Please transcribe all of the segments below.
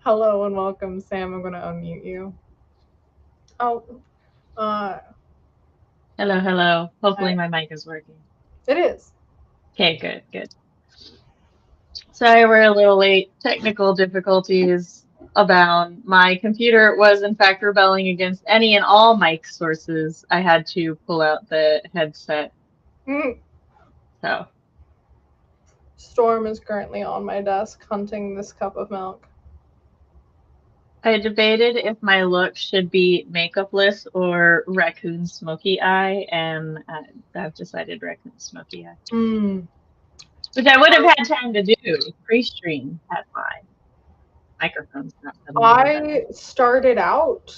Hello and welcome, Sam. I'm going to unmute you. Oh, Hello. Hopefully my mic is working. It is. Okay, good. Sorry we're a little late. Technical difficulties abound. My computer was in fact rebelling against any and all mic sources. I had to pull out the headset. So. Storm is currently on my desk hunting this cup of milk. I debated if my look should be makeupless or raccoon smoky eye, and I've decided raccoon smoky eye. Which I would have had time to do pre-stream had my microphones not. I started out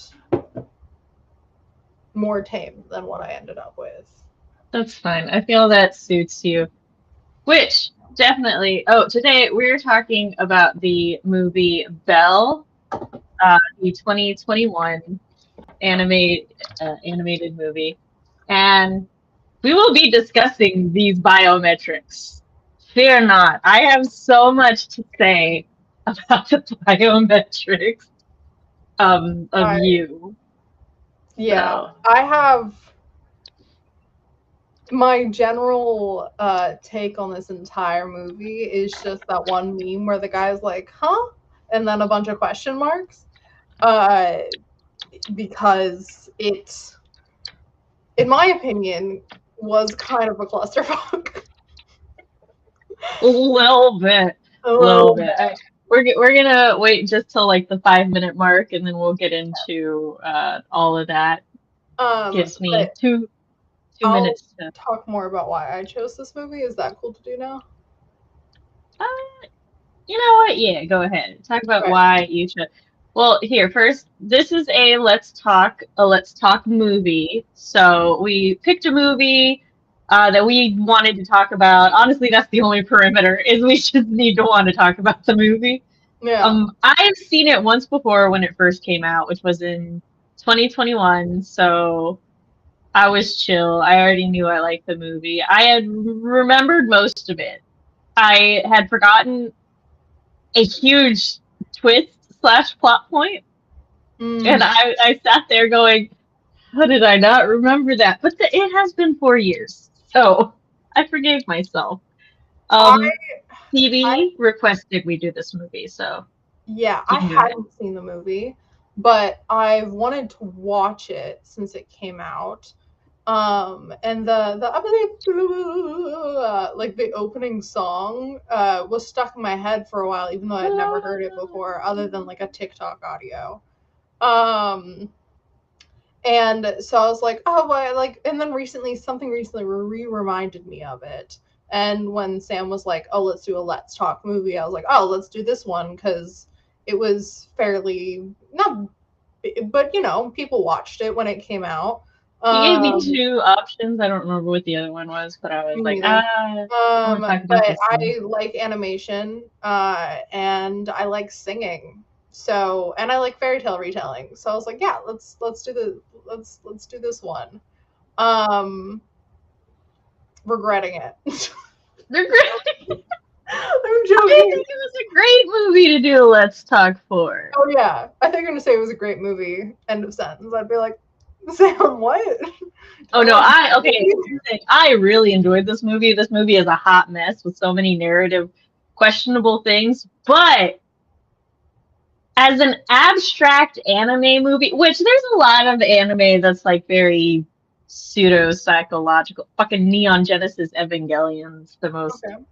more tame than what I ended up with. That's fine. I feel that suits you. Which definitely. Oh, today we're talking about the movie Belle, the 2021 animated movie, and we will be discussing these biometrics. Fear not. I have so much to say about the biometrics of you. Yeah, so. I have my general take on this entire movie is just that one meme where the guy's like, huh? And then a bunch of question marks. Because it, in my opinion, was kind of a clusterfuck. A little bit. We're gonna wait just till like the 5-minute mark, and then we'll get into all of that. Gives me two minutes to talk more about why I chose this movie. Is that cool to do now? You know what? Yeah, go ahead. Talk about why you chose. Well, here first. This is a let's talk movie. So we picked a movie that we wanted to talk about. Honestly, that's the only perimeter, is we just need to want to talk about the movie. Yeah. I've seen it once before when it first came out, which was in 2021. So I was chill. I already knew I liked the movie. I had remembered most of it. I had forgotten a huge twist/plot point. And I sat there going, how did I not remember that? But it has been 4 years, so I forgave myself. TV requested we do this movie, so. Yeah, I hadn't seen the movie, but I've wanted to watch it since it came out. And the like the opening song was stuck in my head for a while, even though I'd never heard it before, other than like a TikTok audio. And so I was like, oh, well, like, and then something recently reminded me of it. And when Sam was like, oh, let's do a Let's Talk movie, I was like, oh, let's do this one, because it was fairly, not, but, you know, people watched it when it came out. You gave me 2 options. I don't remember what the other one was, but I was like, but I like animation, and I like singing. So, and I like fairy tale retelling. So I was like, yeah, let's do this one. Regretting it. I'm joking. I think it was a great movie to do Let's Talk for. Oh yeah, I think you're gonna say it was a great movie. End of sentence. I'd be like, Sam, what? Oh no, I really enjoyed this movie. This movie is a hot mess with so many narrative questionable things, but as an abstract anime movie, which there's a lot of anime that's like very pseudo psychological. Fucking Neon Genesis Evangelion's the most Okay.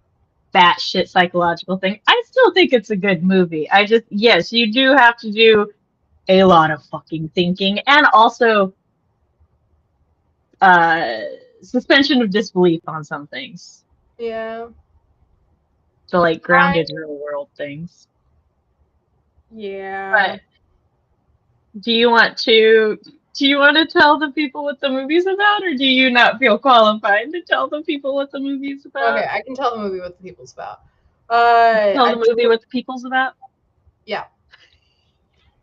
batshit psychological thing. I still think it's a good movie. I just, yes, you do have to do a lot of fucking thinking and also uh suspension of disbelief on some things. Yeah. The like grounded real world things. Yeah. But do you want to tell the people what the movie's about, or do you not feel qualified to tell the people what the movie's about? Okay, I can tell the movie what the people's about. Tell the movie what the people's about? Yeah.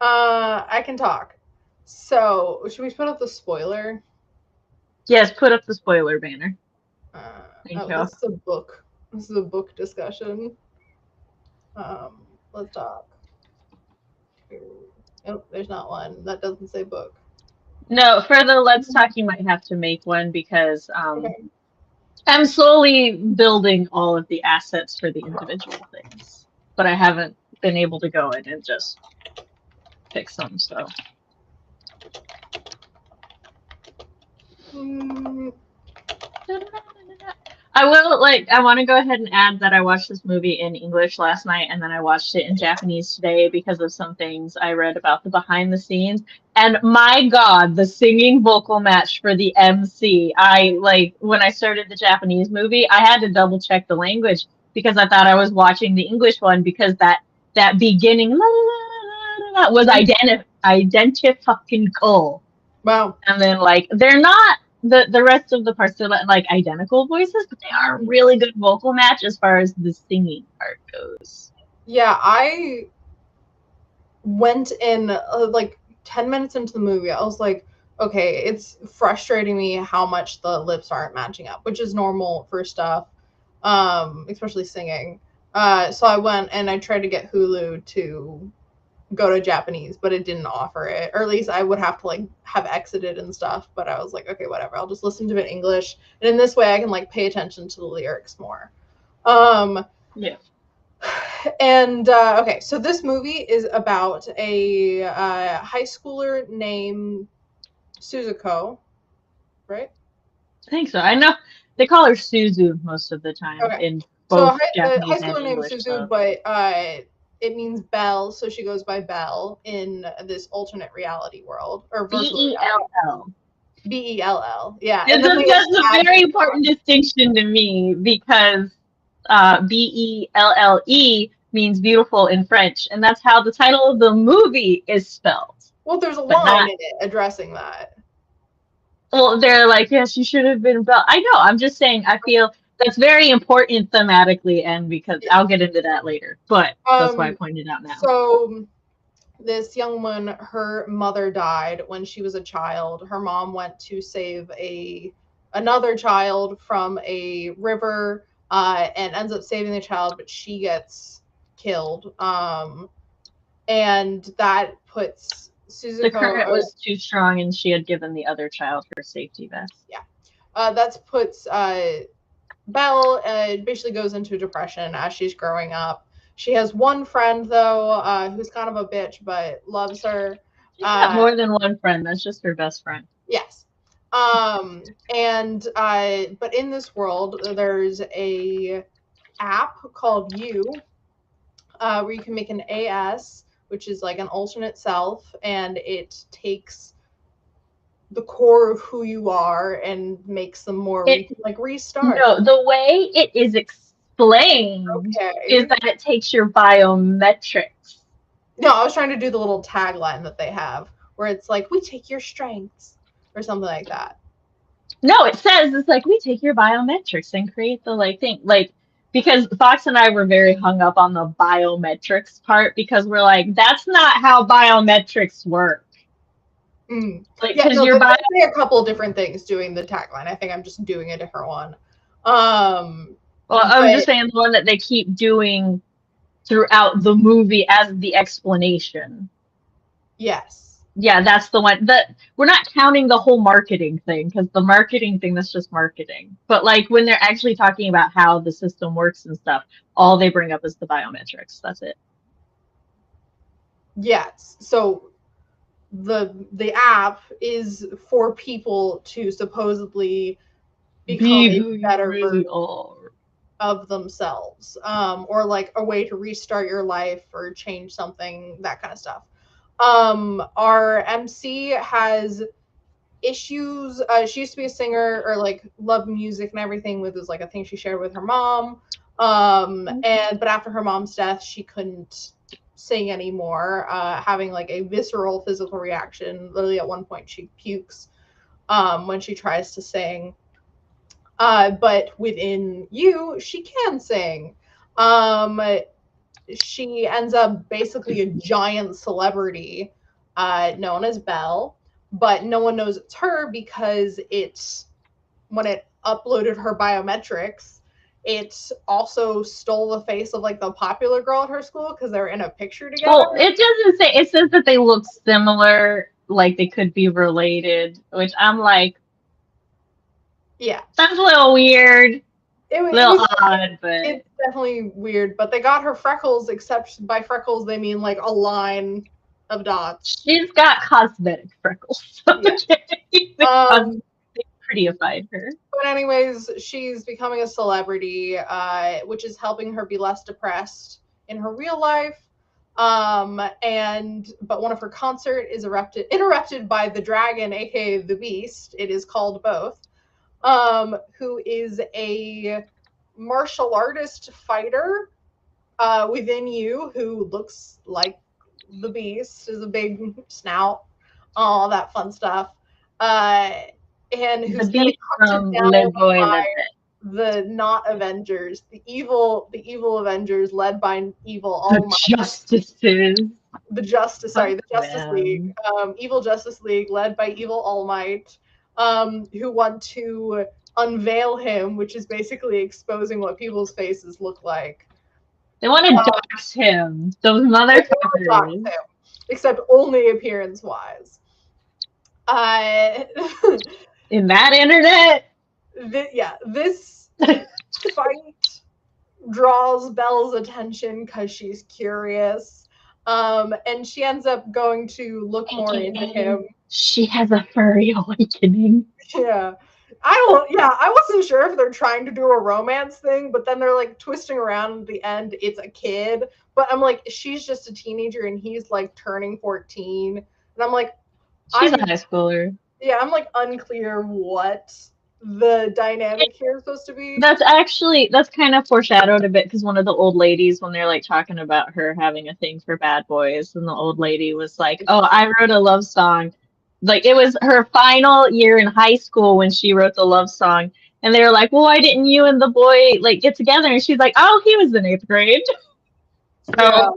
I can talk. So, should we put up the spoiler? Yes, put up the spoiler banner. Thank you. This is a book. This is a book discussion. Let's talk. Oh, there's not one. That doesn't say book. No, for the Let's Talk, you might have to make one because Okay. I'm slowly building all of the assets for the individual things, but I haven't been able to go in and just pick some. So. I want to go ahead and add that I watched this movie in English last night and then I watched it in Japanese today because of some things I read about the behind the scenes. And my God, the singing vocal match for the MC. When I started the Japanese movie, I had to double check the language because I thought I was watching the English one because that beginning la, la, la, la, was identical. Wow. And then they're not the rest of the parts are like identical voices, but they are a really good vocal match as far as the singing part goes. Yeah, I went in like 10 minutes into the movie. I was like, okay, it's frustrating me how much the lips aren't matching up, which is normal for stuff, especially singing. So I went and I tried to get Hulu to go to Japanese, but it didn't offer it, or at least I would have to like have exited and stuff. But I was like, okay, whatever, I'll just listen to it in English, and in this way I can like pay attention to the lyrics more. Yeah. And okay, so this movie is about a high schooler named Suzuko, right? I think so. I know they call her Suzu most of the time in both Japanese high and schooler named English. Suzu, but it means Belle, so she goes by Belle in this alternate reality world, or virtual Bell. Bell, yeah. And that's a very important distinction to me because Belle means beautiful in French, and that's how the title of the movie is spelled. Well, there's a line in it addressing that. Well, they're like, yes, you should have been Belle. I know. I'm just saying. I feel that's very important thematically, and because I'll get into that later. But that's why I pointed out now. So this young woman, her mother died when she was a child. Her mom went to save another child from a river, and ends up saving the child, but she gets killed. And that puts Suzuko. The current was too strong, and she had given the other child her safety vest. Yeah, that puts Belle basically goes into depression as she's growing up. She has one friend though, who's kind of a bitch but loves her. She's got more than one friend. That's just her best friend. Yes. But in this world, there's a app called You, where you can make an AS, which is like an alternate self, and it takes the core of who you are and makes them more restart. No, the way it is explained is that it takes your biometrics. No, I was trying to do the little tagline that they have where it's like, we take your strengths or something like that. No, it says it's like, we take your biometrics and create the thing. Because Fox and I were very hung up on the biometrics part because we're like, that's not how biometrics work. They say a couple of different things doing the tagline. I think I'm just doing a different one. I'm just saying the one that they keep doing throughout the movie as the explanation. Yes. Yeah, that's the one that we're not counting the whole marketing thing because the marketing thing, that's just marketing. But when they're actually talking about how the system works and stuff, all they bring up is the biometrics. That's it. Yes. So the app is for people to supposedly become Be a who you better really version are. of themselves, or like a way to restart your life or change something, that kind of stuff. Our MC has issues. She used to be a singer or like love music and everything, with was like a thing she shared with her mom. And but after her mom's death, she couldn't sing anymore, having like a visceral physical reaction. Literally at one point she pukes when she tries to sing. But within you, she can sing. Um, she ends up basically a giant celebrity, known as Belle, but no one knows it's her because it's when it uploaded her biometrics, it also stole the face of like the popular girl at her school because they're in a picture together. Well, it doesn't say. It says that they look similar, like they could be related. Which I'm like, Yeah, that's a little weird, a it little was. odd, but It's definitely weird, but they got her freckles. Except by freckles they mean like a line of dots. she's got cosmetic freckles. Yeah. Because they prettified her. But anyways, she's becoming a celebrity, which is helping her be less depressed in her real life. And but one of her concert is interrupted by the dragon, aka the Beast. It is called both. Who is a martial artist fighter within you, who looks like the Beast, is a big snout, all that fun stuff. And The who's getting beast hunted from down Live Boy by Live It. the not Avengers, the evil Avengers led by evil All The Might, Justices. the Justice League, Them. evil Justice League led by evil All Might, who want to unveil him, which is basically exposing what people's faces look like. They want to dox him. Those They want to dox motherfuckers. him, except only appearance wise. In that internet. This fight draws Belle's attention because she's curious. And she ends up going to look more into him. She has a furry awakening. Yeah. I wasn't sure if they're trying to do a romance thing, but then they're like twisting around at the end. It's a kid. But I'm like, she's just a teenager and he's like turning 14. And I'm like, She's a high schooler. Yeah, I'm like unclear what the dynamic here is supposed to be. That's kind of foreshadowed a bit because one of the old ladies, when they're like talking about her having a thing for bad boys, and the old lady was like, "Oh, I wrote a love song." Like it was her final year in high school when she wrote the love song, and they were like, "Well, why didn't you and the boy like get together?" And she's like, "Oh, he was in 8th grade." Yeah.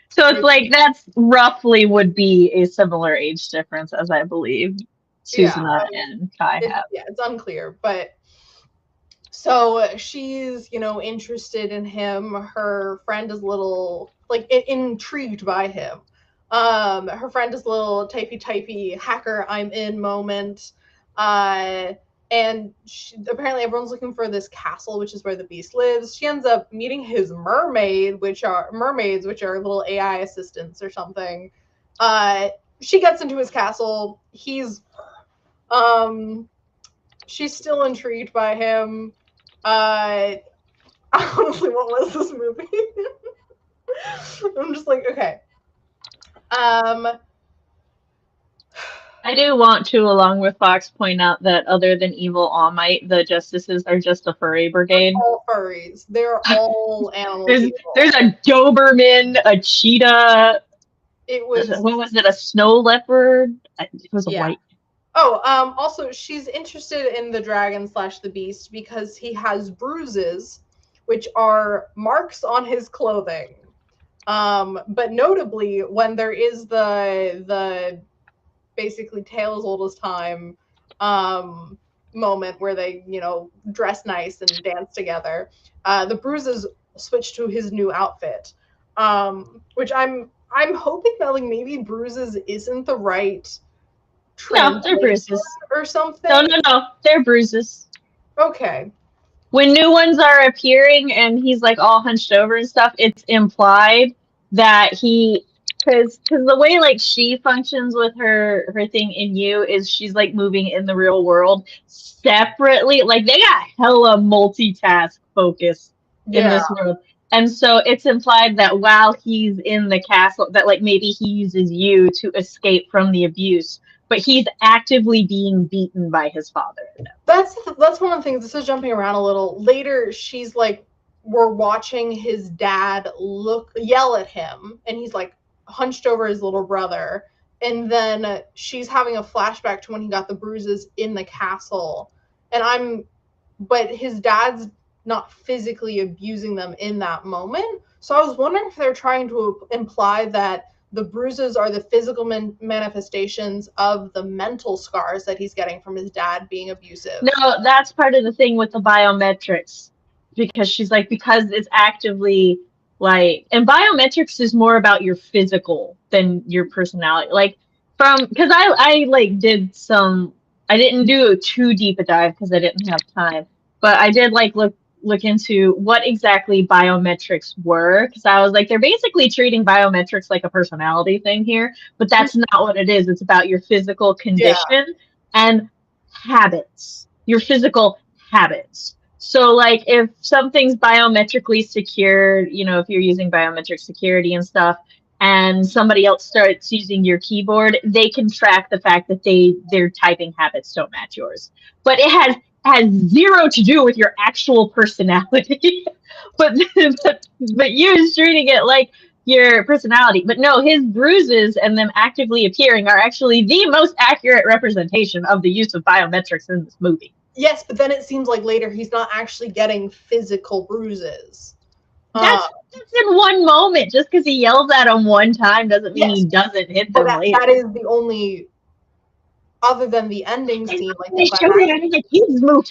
So it's like that's roughly would be a similar age difference as I believe Susanna and Kai have. Yeah, it's unclear, but so she's, interested in him. Her friend is a little like intrigued by him. Her friend is a little typey hacker I'm in moment. And apparently everyone's looking for this castle, which is where the Beast lives. She ends up meeting his mermaids, which are little AI assistants or something. She gets into his castle. She's still intrigued by him. Honestly, what was this movie? I'm just like, okay. I do want to, along with Fox, point out that other than evil All Might, the Justices are just a furry brigade. They're all furries. They're all animal people. There's a Doberman, a cheetah. What was it? A snow leopard? It was a white. Oh, also, she's interested in the dragon / the beast because he has bruises, which are marks on his clothing. But notably, when there is the basically tale as old as time moment where they, dress nice and dance together, the bruises switch to his new outfit, which I'm hoping that like maybe bruises isn't the right. No, they're bruises or something. No, they're bruises. Okay. When new ones are appearing and he's like all hunched over and stuff, it's implied that Because the way like she functions with her thing in you is she's like moving in the real world separately. Like they got hella multitask focus in Yeah. this world. And so it's implied that while he's in the castle, that like maybe he uses you to escape from the abuse, but he's actively being beaten by his father. That's one of the things. This is jumping around a little. Later, she's like, we're watching his dad yell at him, and he's like hunched over his little brother. And then she's having a flashback to when he got the bruises in the castle. But his dad's not physically abusing them in that moment. So I was wondering if they're trying to imply that the bruises are the physical manifestations of the mental scars that he's getting from his dad being abusive. No, that's part of the thing with the biometrics. Because she's like, because it's actively like, and biometrics is more about your physical than your personality. Like, because I like did some, I didn't do too deep a dive because I didn't have time, but I did like look into what exactly biometrics were, because I was like, they're basically treating biometrics like a personality thing here, but that's not what it is. It's about your physical condition and habits, your physical habits. So like if something's biometrically secured, you know, if you're using biometric security and stuff, and somebody else starts using your keyboard, they can track the fact that their typing habits don't match yours. But it has zero to do with your actual personality. but but you're treating it like your personality. But no, his bruises and them actively appearing are actually the most accurate representation of the use of biometrics in this movie. Yes, but then it seems like later he's not actually getting physical bruises. That's in one moment. Just because he yells at him one time doesn't mean he doesn't hit them later. That is the only, other than the ending scene. Like they show it in the kids' movie.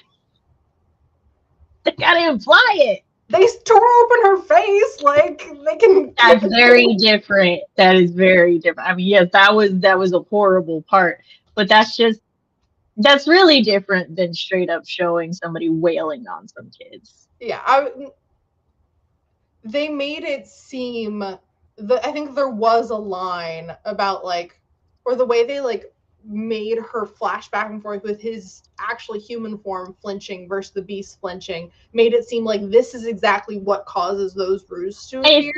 They gotta imply it. They tore open her face, like they can. That's very different. That is very different. I mean, yes, that was a horrible part, but that's really different than straight up showing somebody wailing on some kids. Yeah, they made it seem I think there was a line about like, or the way they like made her flash back and forth with his actually human form flinching versus the beast flinching, made it seem like this is exactly what causes those bruises to appear.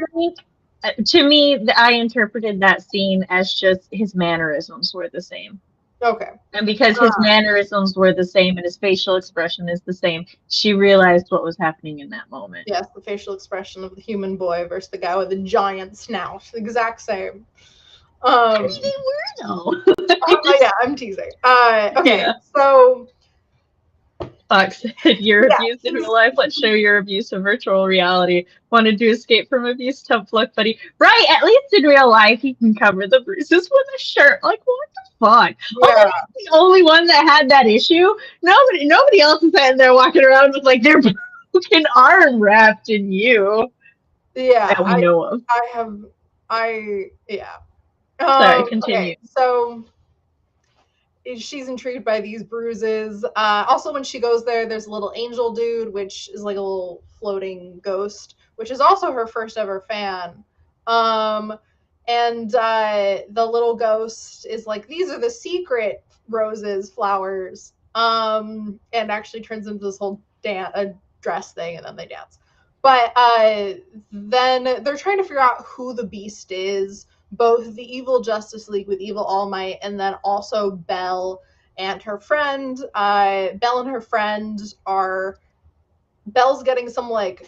To me, I interpreted that scene as just his mannerisms were the same. Okay. And because his mannerisms were the same and his facial expression is the same, she realized what was happening in that moment. Yes, the facial expression of the human boy versus the guy with the giant snout. The exact same. I mean, they were though. Yeah, I'm teasing. Okay, yeah. So Fox said, "You're abused in real life. Let's show your abuse of virtual reality. Wanted to escape from abuse? Tough luck, buddy. Right? At least in real life, he can cover the bruises with a shirt. Like, what the fuck? Yeah. Oh, the only one that had that issue. Nobody else is sitting there walking around with like their broken arm wrapped in you. Yeah, that we know of. Sorry, continue. Okay, so she's intrigued by these bruises. Also, when she goes there, there's a little angel dude, which is like a little floating ghost, which is also her first ever fan. And the little ghost is like, these are the secret roses, flowers, and actually turns into this whole dress thing, and then they dance. But then they're trying to figure out who the beast is. Both the evil Justice League with evil All Might, and then also Belle and her friend. Belle and her friend Belle's getting some like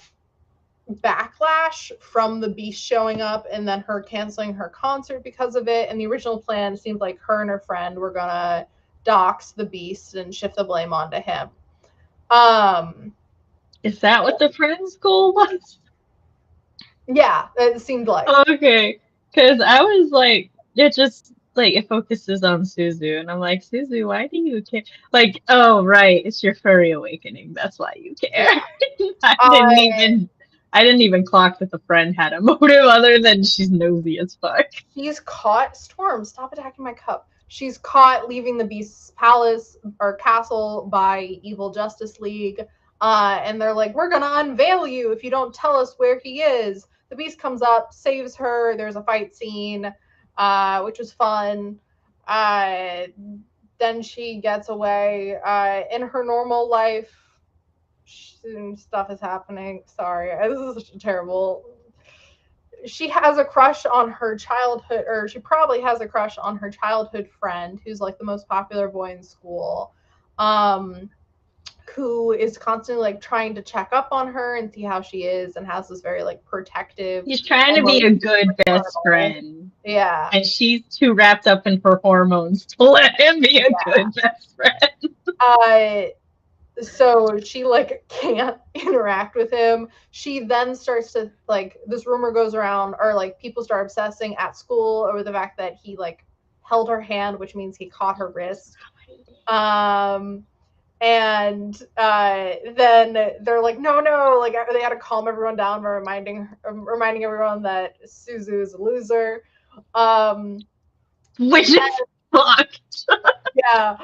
backlash from the beast showing up and then her canceling her concert because of it. And the original plan seemed like her and her friend were gonna dox the beast and shift the blame onto him. Is that what the friend's goal was? Yeah, it seemed like. Okay. Because I was like, it just, like, it focuses on Suzu. And I'm like, Suzu, why do you care? Like, oh, right, it's your furry awakening. That's why you care. I didn't even clock that the friend had a motive other than she's nosy as fuck. She's caught. Storm, stop attacking my cup. She's caught leaving the Beast's palace or castle by evil Justice League. And they're like, we're going to unveil you if you don't tell us where he is. The Beast comes up, saves her. There's a fight scene. which was fun. Then she gets away. In her normal life, stuff is happening. Sorry, this is such a terrible. She has a crush on her childhood, or she probably has a crush on her childhood friend, who's like the most popular boy in school, who is constantly like trying to check up on her and see how she is, and has this very like protective. He's trying to be a good best friend. Yeah. And she's too wrapped up in her hormones to let him be a good best friend. So she like can't interact with him. She then starts to like, this rumor goes around, or like people start obsessing at school over the fact that he like held her hand, which means he caught her wrist. And then they're like, no, like they had to calm everyone down by reminding everyone that Suzu is a loser. Which is fucked. Yeah.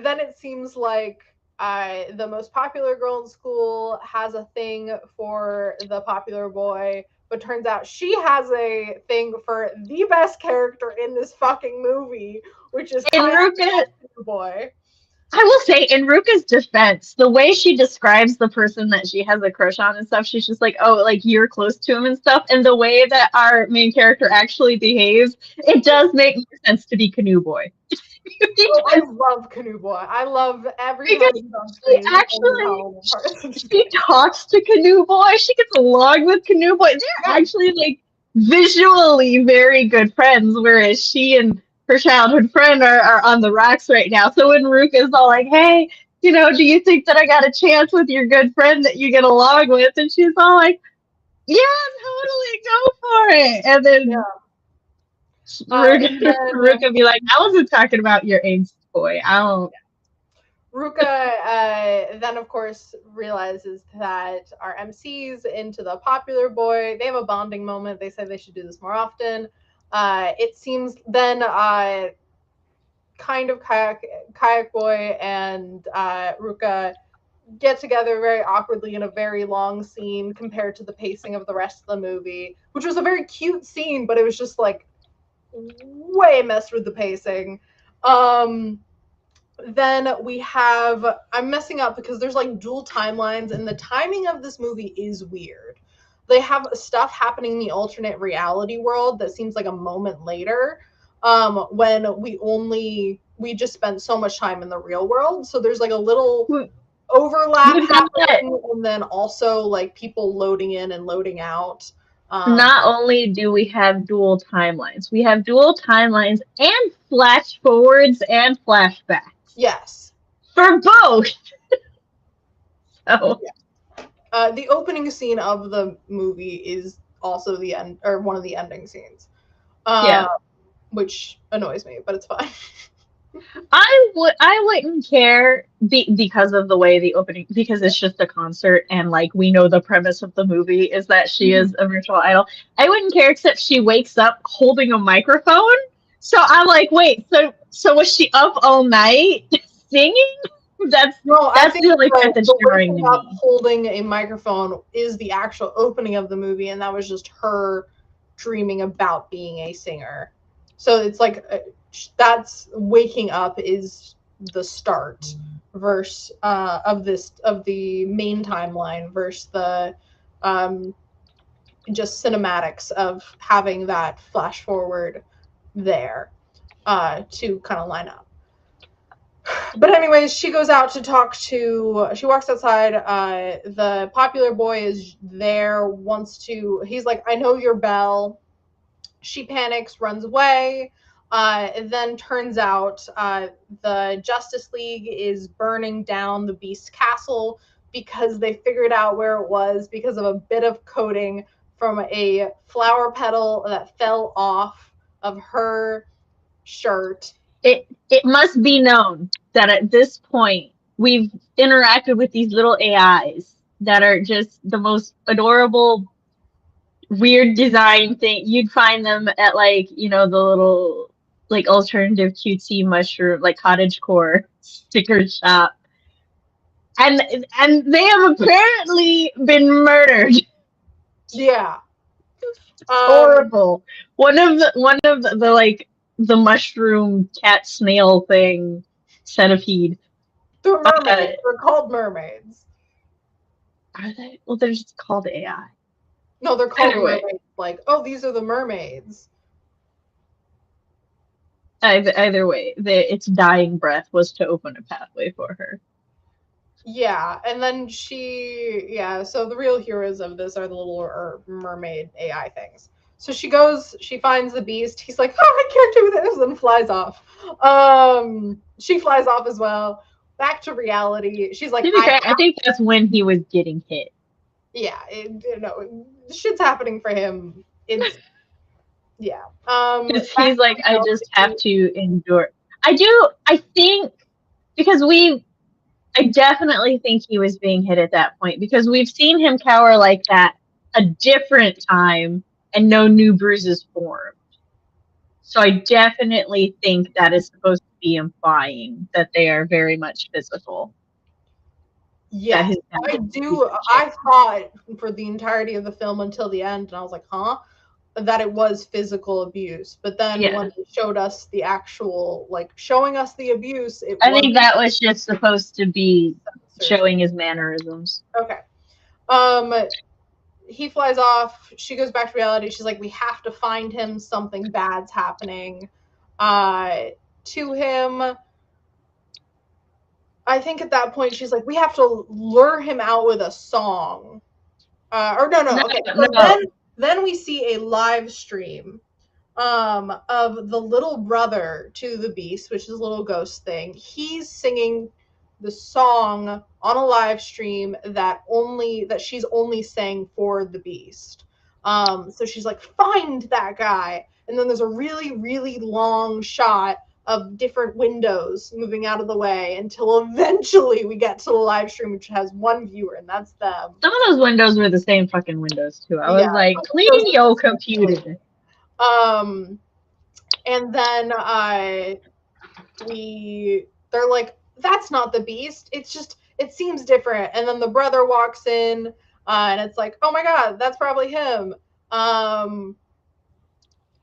Then it seems like the most popular girl in school has a thing for the popular boy, but turns out she has a thing for the best character in this fucking movie, which is Ruka. Boy. I will say, in Ruka's defense, the way she describes the person that she has a crush on and stuff, she's just like, oh, like, you're close to him and stuff. And the way that our main character actually behaves, it does make more sense to be Canoe Boy. I love Canoe Boy. I love every time he's on screen. She talks to Canoe Boy. She gets along with Canoe Boy. They're actually, like, visually very good friends, whereas she and her childhood friend are on the rocks right now. So when Ruka's all like, hey, you know, do you think that I got a chance with your good friend that you get along with? And she's all like, yeah, totally, go for it. And then Ruka be like, I wasn't talking about your angst boy. I don't. Ruka then, of course, realizes that our MC's into the popular boy. They have a bonding moment. They say they should do this more often. It seems then kind of Kayak Boy and Ruka get together very awkwardly in a very long scene compared to the pacing of the rest of the movie, which was a very cute scene, but it was just like way messed with the pacing. Then we have, I'm messing up because there's like dual timelines, and the timing of this movie is weird. They have stuff happening in the alternate reality world that seems like a moment later, when we just spent so much time in the real world. So there's like a little overlap happening, and then also like people loading in and loading out. Not only do we have dual timelines, we have dual timelines and flash forwards and flashbacks. Yes. For both. So. Yeah. The opening scene of the movie is also the end, or one of the ending scenes. Which annoys me, but it's fine. I wouldn't care because of the way the opening, because it's just a concert and like we know the premise of the movie is that she is a virtual idol. I wouldn't care except she wakes up holding a microphone. So I'm like, wait, so was she up all night singing? That's the only part that's jarring to me. Holding a microphone is the actual opening of the movie, and that was just her dreaming about being a singer. So it's like that's waking up is the start verse of the main timeline versus the just cinematics of having that flash forward there to kind of line up. But anyways, she goes out to talk to, she walks outside, the popular boy is there, he's like, I know you're Belle. She panics, runs away. Then turns out the Justice League is burning down the Beast Castle because they figured out where it was because of a bit of coating from a flower petal that fell off of her shirt. It must be known that at this point we've interacted with these little AIs that are just the most adorable, weird design thing. You'd find them at like, you know, the little like alternative cutesy mushroom, like cottagecore sticker shop. And they have apparently been murdered. Yeah. Horrible. One of the like the mushroom cat snail thing centipede. They're mermaids. They're called mermaids. Are they? Well, they're just called AI. No, they're called mermaids. Like, oh, these are the mermaids. Either way, its dying breath was to open a pathway for her. Yeah, and then so the real heroes of this are the little mermaid AI things. So she finds the beast. He's like, oh, I can't do this, and flies off. She flies off as well. Back to reality. She's like, I think that's when he was getting hit. Yeah, shit's happening for him. It's yeah. Because he's like, I just have to endure. I think because I definitely think he was being hit at that point because we've seen him cower like that a different time and no new bruises formed. So I definitely think that is supposed to be implying that they are very much physical. Yeah, I do. I thought for the entirety of the film until the end, and I was like, huh? That it was physical abuse. But then when they showed us the actual, like, showing us the abuse, I think that was just supposed to be showing his mannerisms. Okay. He flies off. She goes back to reality. She's like, we have to find him. Something bad's happening to him. I think at that point she's like, we have to lure him out with a song. Okay. So then we see a live stream of the little brother to the beast, which is a little ghost thing. He's singing the song on a live stream that she's only sang for the beast. So she's like, find that guy. And then there's a really, really long shot of different windows moving out of the way until eventually we get to the live stream, which has one viewer, and that's them. Some of those windows were the same fucking windows too. I was like, clean your computer. And then they're like, that's not the beast. It's just, it seems different. And then the brother walks in, and it's like, oh my god, that's probably him. And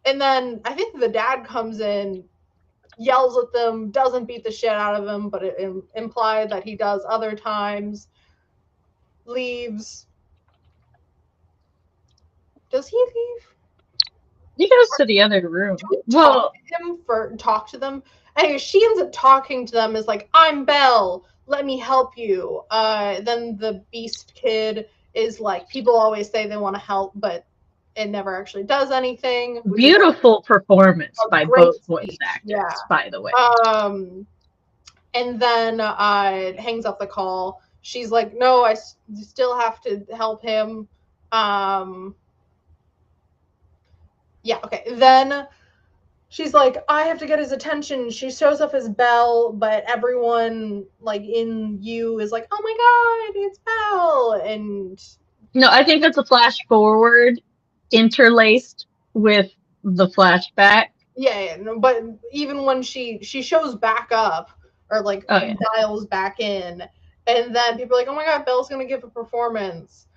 then I think the dad comes in, yells at them, doesn't beat the shit out of them, but it implied that he does other times. Leaves. Does he leave? He goes to the other room. Talk to them. Anyway, she ends up talking to them as like, I'm Belle, let me help you. Then the beast kid is like, people always say they want to help, but it never actually does anything. Beautiful performance by both voice actors, by the way. And then hangs up the call. She's like, no, I still have to help him. Then she's like, I have to get his attention. She shows up as Belle, but everyone like in you is like, oh my god, it's Belle. And no, I think that's a flash forward interlaced with the flashback. But even when she shows back up or like dials back in, and then people are like, oh my god, Belle's gonna give a performance.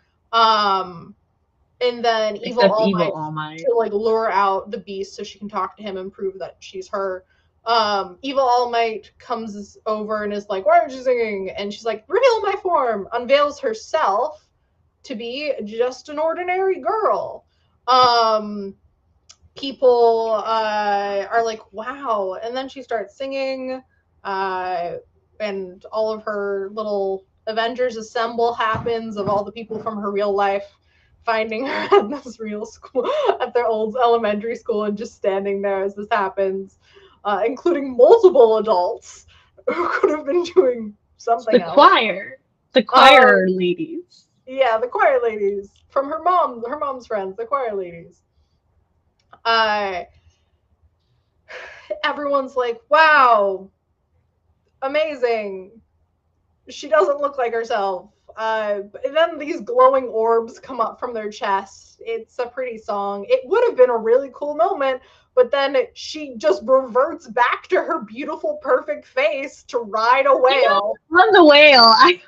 And then Evil All Might to like lure out the beast so she can talk to him and prove that she's her. Evil All Might comes over and is like, why aren't you singing? And she's like, reveal my form, unveils herself to be just an ordinary girl. People are like, wow. And then she starts singing, and all of her little Avengers Assemble happens of all the people from her real life finding her at this real school, at their old elementary school, and just standing there as this happens, including multiple adults who could have been doing something else. The choir ladies. Yeah, the choir ladies from her mom's friends, the choir ladies. Everyone's like, wow, amazing. She doesn't look like herself. And then these glowing orbs come up from their chests. It's a pretty song. It would have been a really cool moment, but then she just reverts back to her beautiful, perfect face to ride a whale. On the whale, I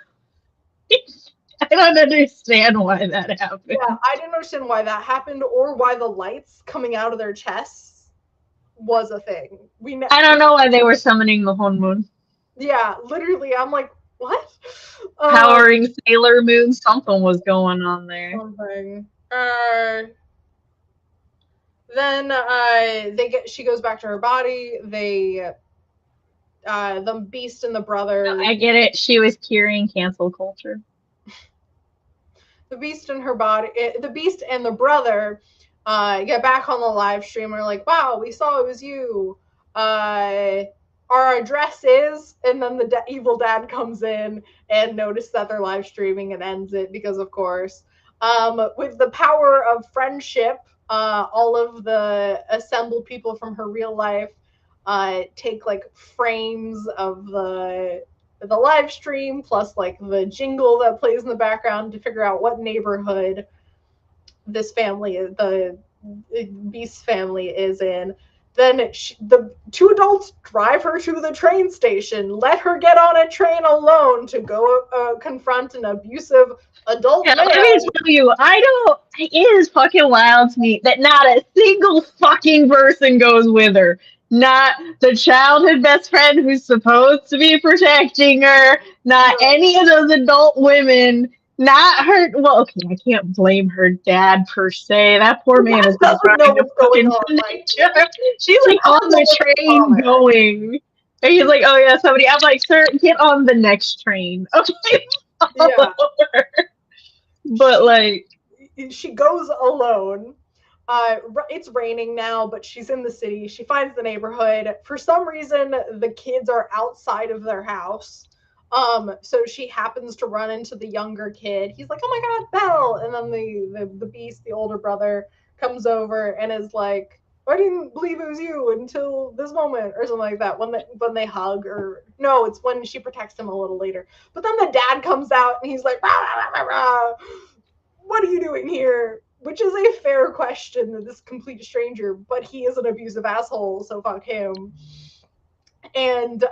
don't understand why that happened. Yeah, I didn't understand why that happened or why the lights coming out of their chests was a thing. I don't know why they were summoning the Moon. Yeah, literally, I'm like, what? Powering Sailor Moon, something was going on there. Something. Then she goes back to her body. The Beast and the brother. I get it. She was curing cancel culture. The Beast and her body. The Beast and the brother get back on the live stream. We're like, wow, we saw it was you. Our address is, and then the evil dad comes in and notices that they're live streaming and ends it because, of course, with the power of friendship, all of the assembled people from her real life take like frames of the live stream plus like the jingle that plays in the background to figure out what neighborhood this family, the Beast family, is in. Then the two adults drive her to the train station, let her get on a train alone to go confront an abusive adult man. Let me tell you, it is fucking wild to me that not a single fucking person goes with her. Not the childhood best friend who's supposed to be protecting her, not any of those adult women, not her. Well, okay, I can't blame her dad per se. That poor man has been trying to fucking nature. She's like on the train going. And he's like, oh yeah, somebody. I'm like, sir, get on the next train. Okay. Yeah. But like, she goes alone. It's raining now, but she's in the city. She finds the neighborhood. For some reason, the kids are outside of their house. So she happens to run into the younger kid. He's like, "Oh my God, Belle!" And then the Beast, the older brother, comes over and is like, "I didn't believe it was you until this moment," or something like that. When they hug, or no, it's when she protects him a little later. But then the dad comes out and he's like, "Rah, rah, rah, rah. What are you doing here?" Which is a fair question to this complete stranger, but he is an abusive asshole, so fuck him. And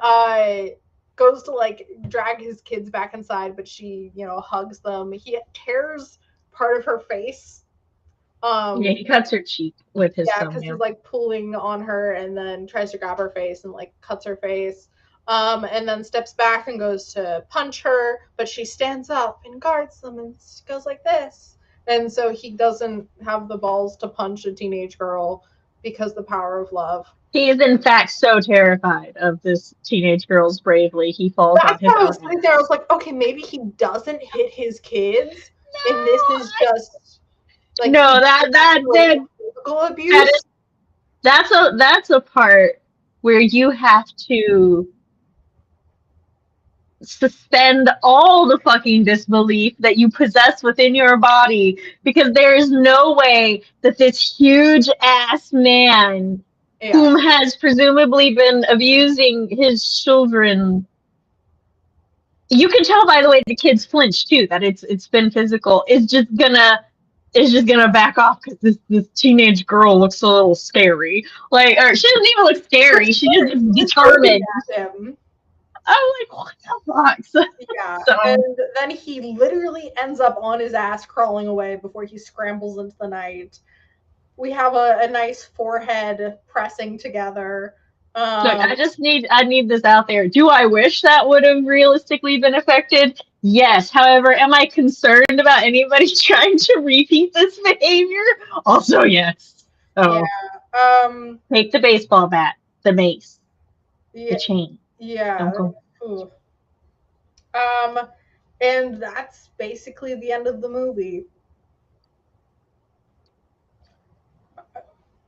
goes to like drag his kids back inside, but she, hugs them. He tears part of her face. Yeah, he cuts her cheek with his thumbnail. Because he's like pulling on her and then tries to grab her face and like cuts her face. And then steps back and goes to punch her, but she stands up and guards them and goes like this. And so he doesn't have the balls to punch a teenage girl because the power of love. He is in fact so terrified of this teenage girl's bravely, he falls on his own. I was sitting there, I was like, okay, maybe he doesn't hit his kids, and this is just like physical abuse. That's a part where you have to suspend all the fucking disbelief that you possess within your body, because there is no way that this huge ass man whom has presumably been abusing his children, you can tell by the way the kids flinch too that it's been physical, is just gonna back off because this teenage girl looks a little scary. Like, or she doesn't even look scary, she just is determined. I'm like, what the fuck? So, and then he literally ends up on his ass crawling away before he scrambles into the night. We have a nice forehead pressing together. Look, I need this out there. Do I wish that would have realistically been affected? Yes. However, am I concerned about anybody trying to repeat this behavior? Also, yes. So, take the baseball bat, the mace, the chain. Yeah. And that's basically the end of the movie.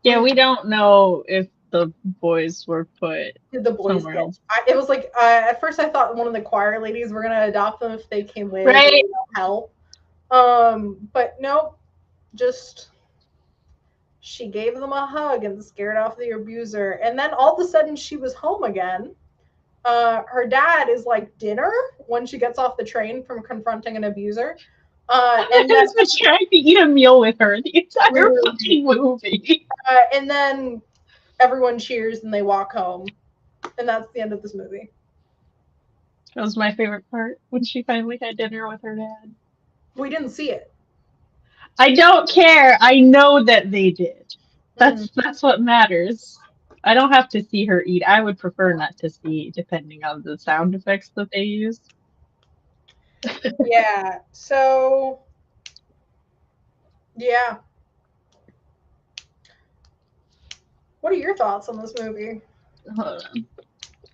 Yeah, we don't know if the boys were put somewhere else. It was like, at first I thought one of the choir ladies were going to adopt them if they came with. Right. Help. But no, just she gave them a hug and scared off the abuser. And then all of a sudden she was home again. Her dad is like dinner when she gets off the train from confronting an abuser. And then trying to eat a meal with her the entire fucking movie. And then everyone cheers and they walk home. And that's the end of this movie. That was my favorite part, when she finally had dinner with her dad. We didn't see it. I don't care. I know that they did. That's what matters. I don't have to see her eat. I would prefer not to see, depending on the sound effects that they use. Yeah. So, yeah. What are your thoughts on this movie? Hold on.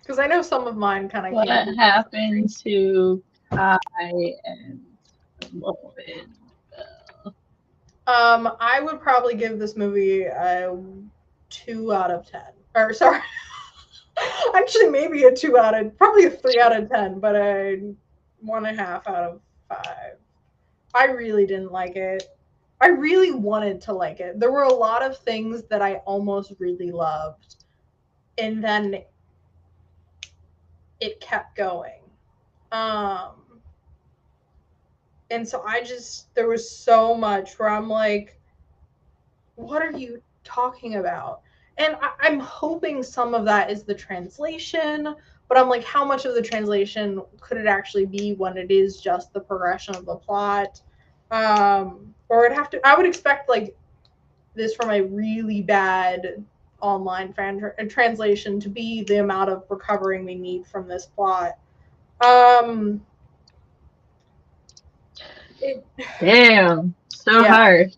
Because I know some of mine kind of What came through. happened to Kai and Lauren? I would probably give this movie a 2 out of 10. Or sorry, actually maybe a 2 out of, probably a 3 out of 10, but a 1.5 out of 5. I really didn't like it. I really wanted to like it. There were a lot of things that I almost really loved, and then it kept going. And so there was so much where I'm like, what are you talking about? And I'm hoping some of that is the translation, but I'm like, how much of the translation could it actually be when it is just the progression of the plot? Or I would expect like this from a really bad online translation to be the amount of recovering we need from this plot. Damn, so hard.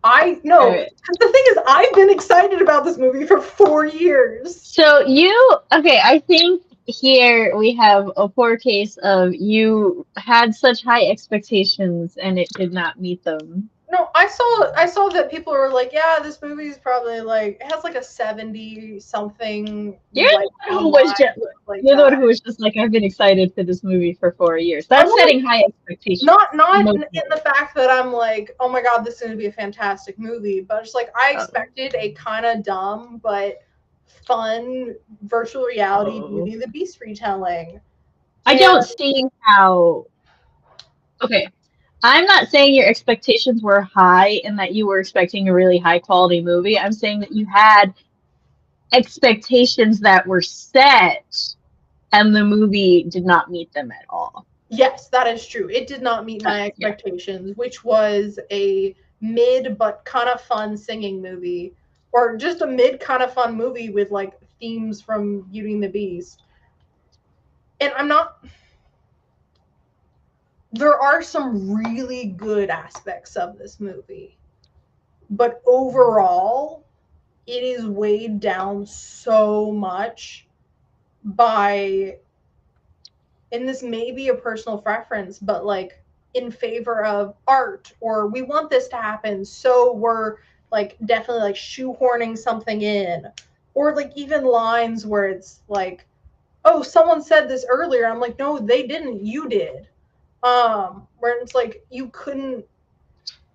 I know. Right. The thing is, I've been excited about this movie for 4 years. So I think here we have a poor case of you had such high expectations and it did not meet them. No, I saw that people were like, yeah, this movie is probably like, it has like a 70 something. You're the one who was just like, I've been excited for this movie for 4 years. That's setting high expectations. Not in the fact that I'm like, oh my god, this is going to be a fantastic movie, but just like I expected a kind of dumb but fun virtual reality Beauty and the Beast retelling. I don't see how. Okay, I'm not saying your expectations were high and that you were expecting a really high quality movie. I'm saying that you had expectations that were set and the movie did not meet them at all. Yes, that is true. It did not meet my expectations, which was a mid but kind of fun singing movie, or just a mid kind of fun movie with like themes from Beauty and the Beast. And there are some really good aspects of this movie, but overall, it is weighed down so much by, and this may be a personal preference, but like in favor of art, or we want this to happen, so we're like definitely like shoehorning something in, or like even lines where it's like, oh, someone said this earlier. I'm like, no, they didn't. You did. Where it's like you couldn't.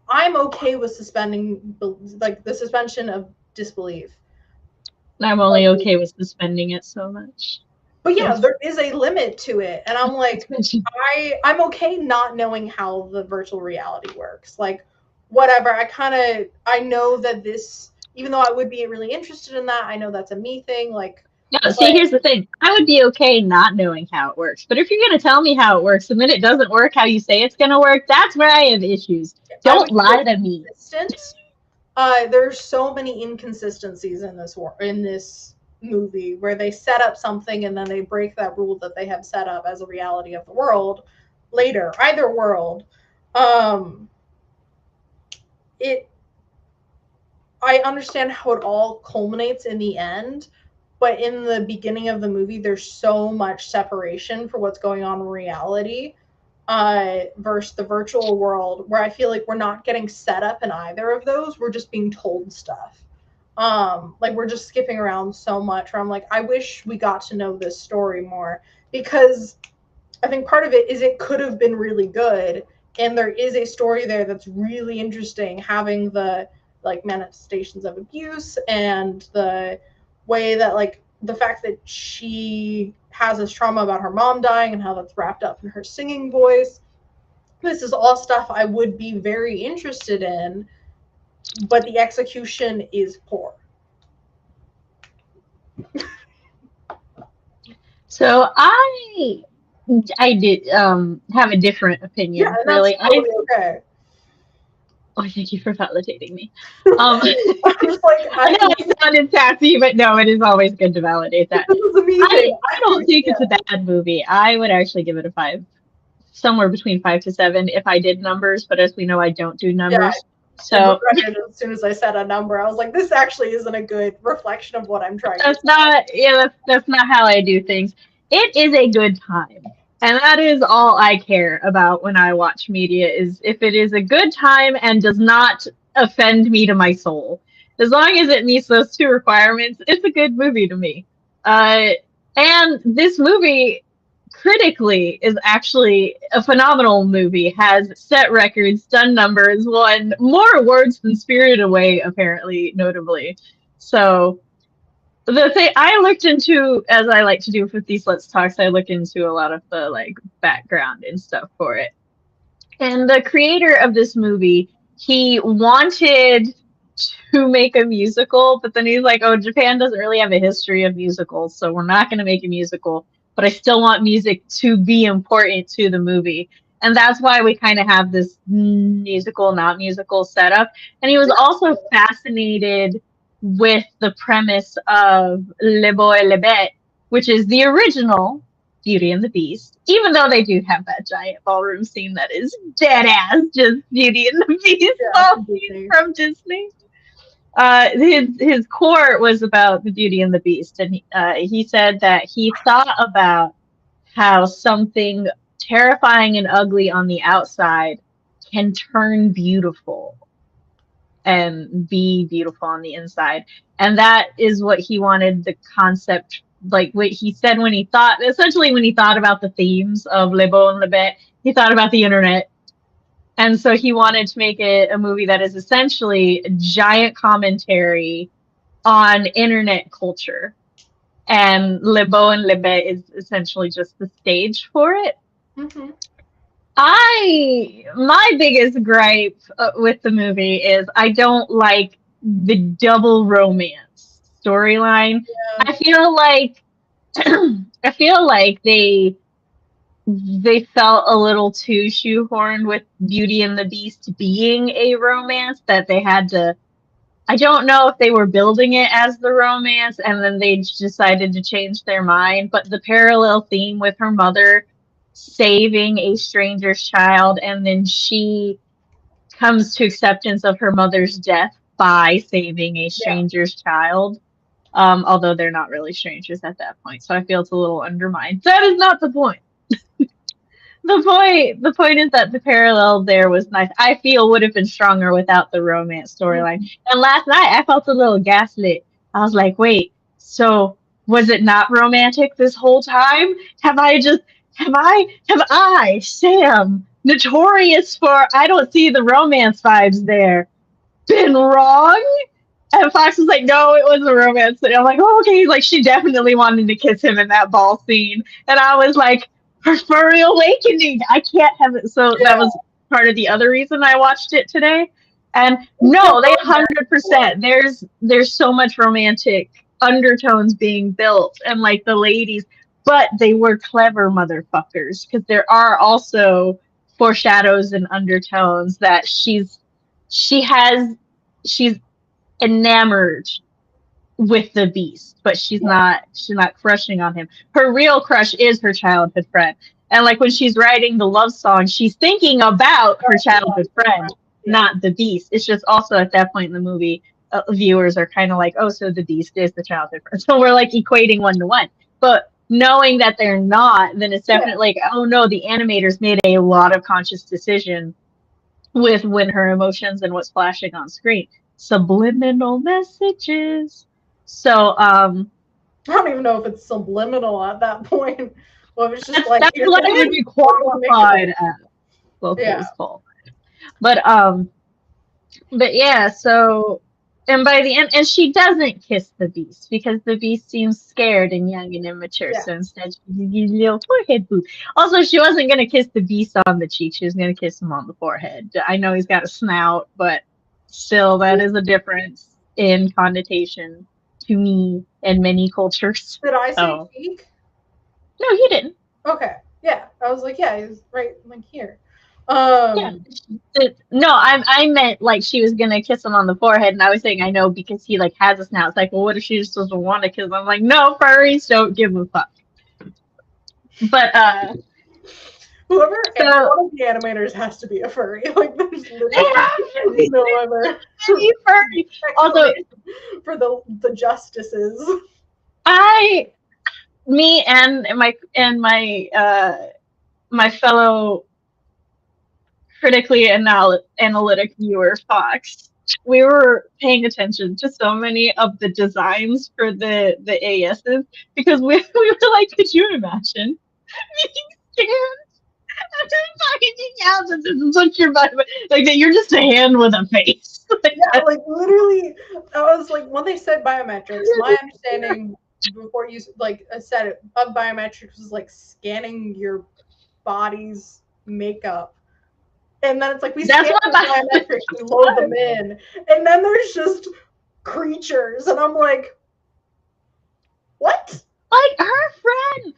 I'm okay with suspending like the suspension of disbelief. I'm only okay with suspending it so much. But yeah, there is a limit to it. And I'm like, I'm okay not knowing how the virtual reality works. Like, whatever. I know that this, even though I would be really interested in that, I know that's a me thing. Like, no, see, here's the thing. I would be okay not knowing how it works. But if you're going to tell me how it works and then it doesn't work how you say it's going to work, that's where I have issues. Don't lie to me. There's so many inconsistencies in this movie where they set up something and then they break that rule that they have set up as a reality of the world later, either world. I understand how it all culminates in the end, but in the beginning of the movie there's so much separation for what's going on in reality versus the virtual world, where I feel like we're not getting set up in either of those. We're just being told stuff. Like we're just skipping around so much where I'm like, I wish we got to know this story more, because I think part of it is it could have been really good, and there is a story there that's really interesting, having the like manifestations of abuse and the way that like the fact that she has this trauma about her mom dying and how that's wrapped up in her singing voice. This is all stuff I would be very interested in, but the execution is poor. So I did have a different opinion. Yeah, really, totally Okay. Oh, thank you for validating me. I'm just like, I know I sounded sassy, but no, it is always good to validate that. this is amazing. I don't think it's a bad movie. I would actually give it a 5. Somewhere between 5 to 7 if I did numbers, but as we know, I don't do numbers. So as soon as I said a number, I was like, this actually isn't a good reflection of what I'm trying to say. that's not how I do things. It is a good time. And that is all I care about when I watch media, is if it is a good time and does not offend me to my soul. As long as it meets those 2 requirements, it's a good movie to me. And this movie, critically, is actually a phenomenal movie. Has set records, done numbers, won more awards than Spirited Away, apparently, notably. So the thing I looked into, as I like to do with these Let's Talks, I look into a lot of the like background and stuff for it. And the creator of this movie, he wanted to make a musical, but then he's like, oh, Japan doesn't really have a history of musicals, so we're not going to make a musical, but I still want music to be important to the movie. And that's why we kind of have this musical, not musical setup. And he was also fascinated with the premise of Le Beau et la Bête, which is the original Beauty and the Beast, even though they do have that giant ballroom scene that is dead ass just Beauty and the Beast from Disney. His core was about the Beauty and the Beast, and he said that he thought about how something terrifying and ugly on the outside can turn beautiful and be beautiful on the inside. And that is what he wanted the concept, like what he said when he thought about the themes of Le Beau and la Bête, he thought about the internet. And so he wanted to make it a movie that is essentially a giant commentary on internet culture. And Le Beau and la Bête is essentially just the stage for it. Mm-hmm. My biggest gripe with the movie is I don't like the double romance storyline. Yeah. I feel like they felt a little too shoehorned with Beauty and the Beast being a romance, that they had to. I don't know if they were building it as the romance and then they decided to change their mind, but the parallel theme with her mother saving a stranger's child, and then she comes to acceptance of her mother's death by saving a stranger's child. Although they're not really strangers at that point, so I feel it's a little undermined. That is not the point. The point is that the parallel there was nice. I feel would have been stronger without the romance storyline. And last night I felt a little gaslit. I was like, wait, so was it not romantic this whole time? Have I, Sam, notorious for I don't see the romance vibes there, been wrong? And Fox was like, no, it was a romance. And I'm like, oh, okay. Like, she definitely wanted to kiss him in that ball scene. And I was like, her furry awakening. I can't have it. So that was part of the other reason I watched it today. And no, they 100%. There's so much romantic undertones being built, and like the ladies, but they were clever motherfuckers, because there are also foreshadows and undertones that she's enamored with the Beast, but she's not crushing on him. Her real crush is her childhood friend. And like when she's writing the love song, she's thinking about her childhood friend, not the Beast. It's just also at that point in the movie, viewers are kind of like, oh, so the Beast is the childhood friend. So we're like equating 1 to 1. But knowing that they're not, then it's definitely like, oh no, the animators made a lot of conscious decision with when her emotions and what's flashing on screen. Subliminal messages. So I don't even know if it's subliminal at that point. Well, it's just like that's what it would be qualified as. Well, it was qualified. But yeah, so, and by the end, and she doesn't kiss the Beast because the Beast seems scared and young and immature. So instead, she gives a little forehead boob. Also, she wasn't gonna kiss the Beast on the cheek. She was gonna kiss him on the forehead. I know he's got a snout, but still, that is a difference in connotation to me and many cultures. Did I say cheek? No, you didn't. Okay. Yeah. I was like, yeah, he's right like here. Yeah. No, I meant like she was gonna kiss him on the forehead, and I was saying I know because he like has us now. It's like, well, what if she just doesn't want to kiss him? I'm like, no, furries don't give a fuck. But Whoever so one of the animators has to be a furry. Like there's yeah, no other furry. Also, explanation for the justices. Me and my fellow critically analytic viewer Fox, we were paying attention to so many of the designs for the ASs because we were like, could you imagine being scared after finding out that this is what you're about to, like that you're just a hand with a face? Yeah, like literally, I was like, when they said biometrics, my understanding before you like said it of biometrics was like scanning your body's makeup, and then it's like we That's scan what the biometrics, we load them in, and then there's just creatures, and I'm like, what? like her friend is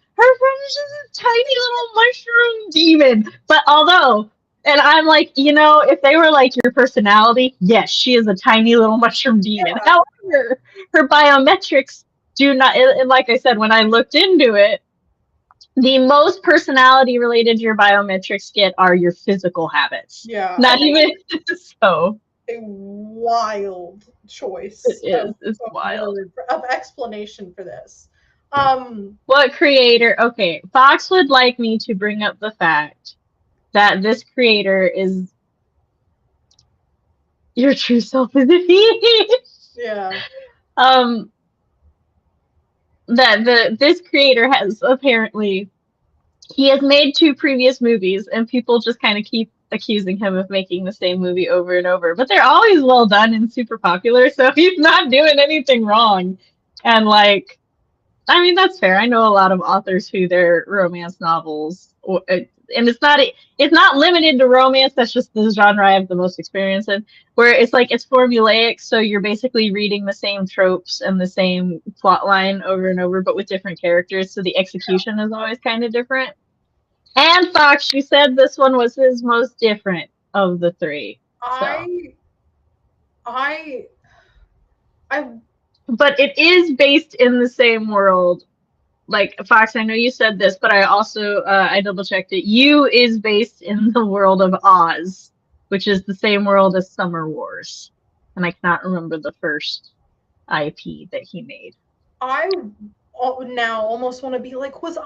just a tiny little mushroom demon. But although, and I'm like, if they were like your personality, yes, she is a tiny little mushroom demon. Yeah. However, her biometrics do not, and like I said, when I looked into it, the most personality related your biometrics get are your physical habits. Yeah. Not even so. A wild choice. It is. It's wild. Of explanation for this. What creator? Okay, Fox would like me to bring up the fact that this creator is your true self is a he. Yeah. That this creator has apparently he has made 2 previous movies, and people just kind of keep accusing him of making the same movie over and over. But they're always well done and super popular, so he's not doing anything wrong. And like, I mean, that's fair. I know a lot of authors who their romance novels, and it's not limited to romance. That's just the genre I have the most experience in. Where it's like it's formulaic, so you're basically reading the same tropes and the same plot line over and over, but with different characters. So the execution is always kind of different. And Fox, you said this one was his most different of the 3. I But it is based in the same world. Like Fox, I know you said this, but I also I double checked it. You is based in the world of Oz, which is the same world as Summer Wars, and I cannot remember the first IP that he made. I now almost want to be like, was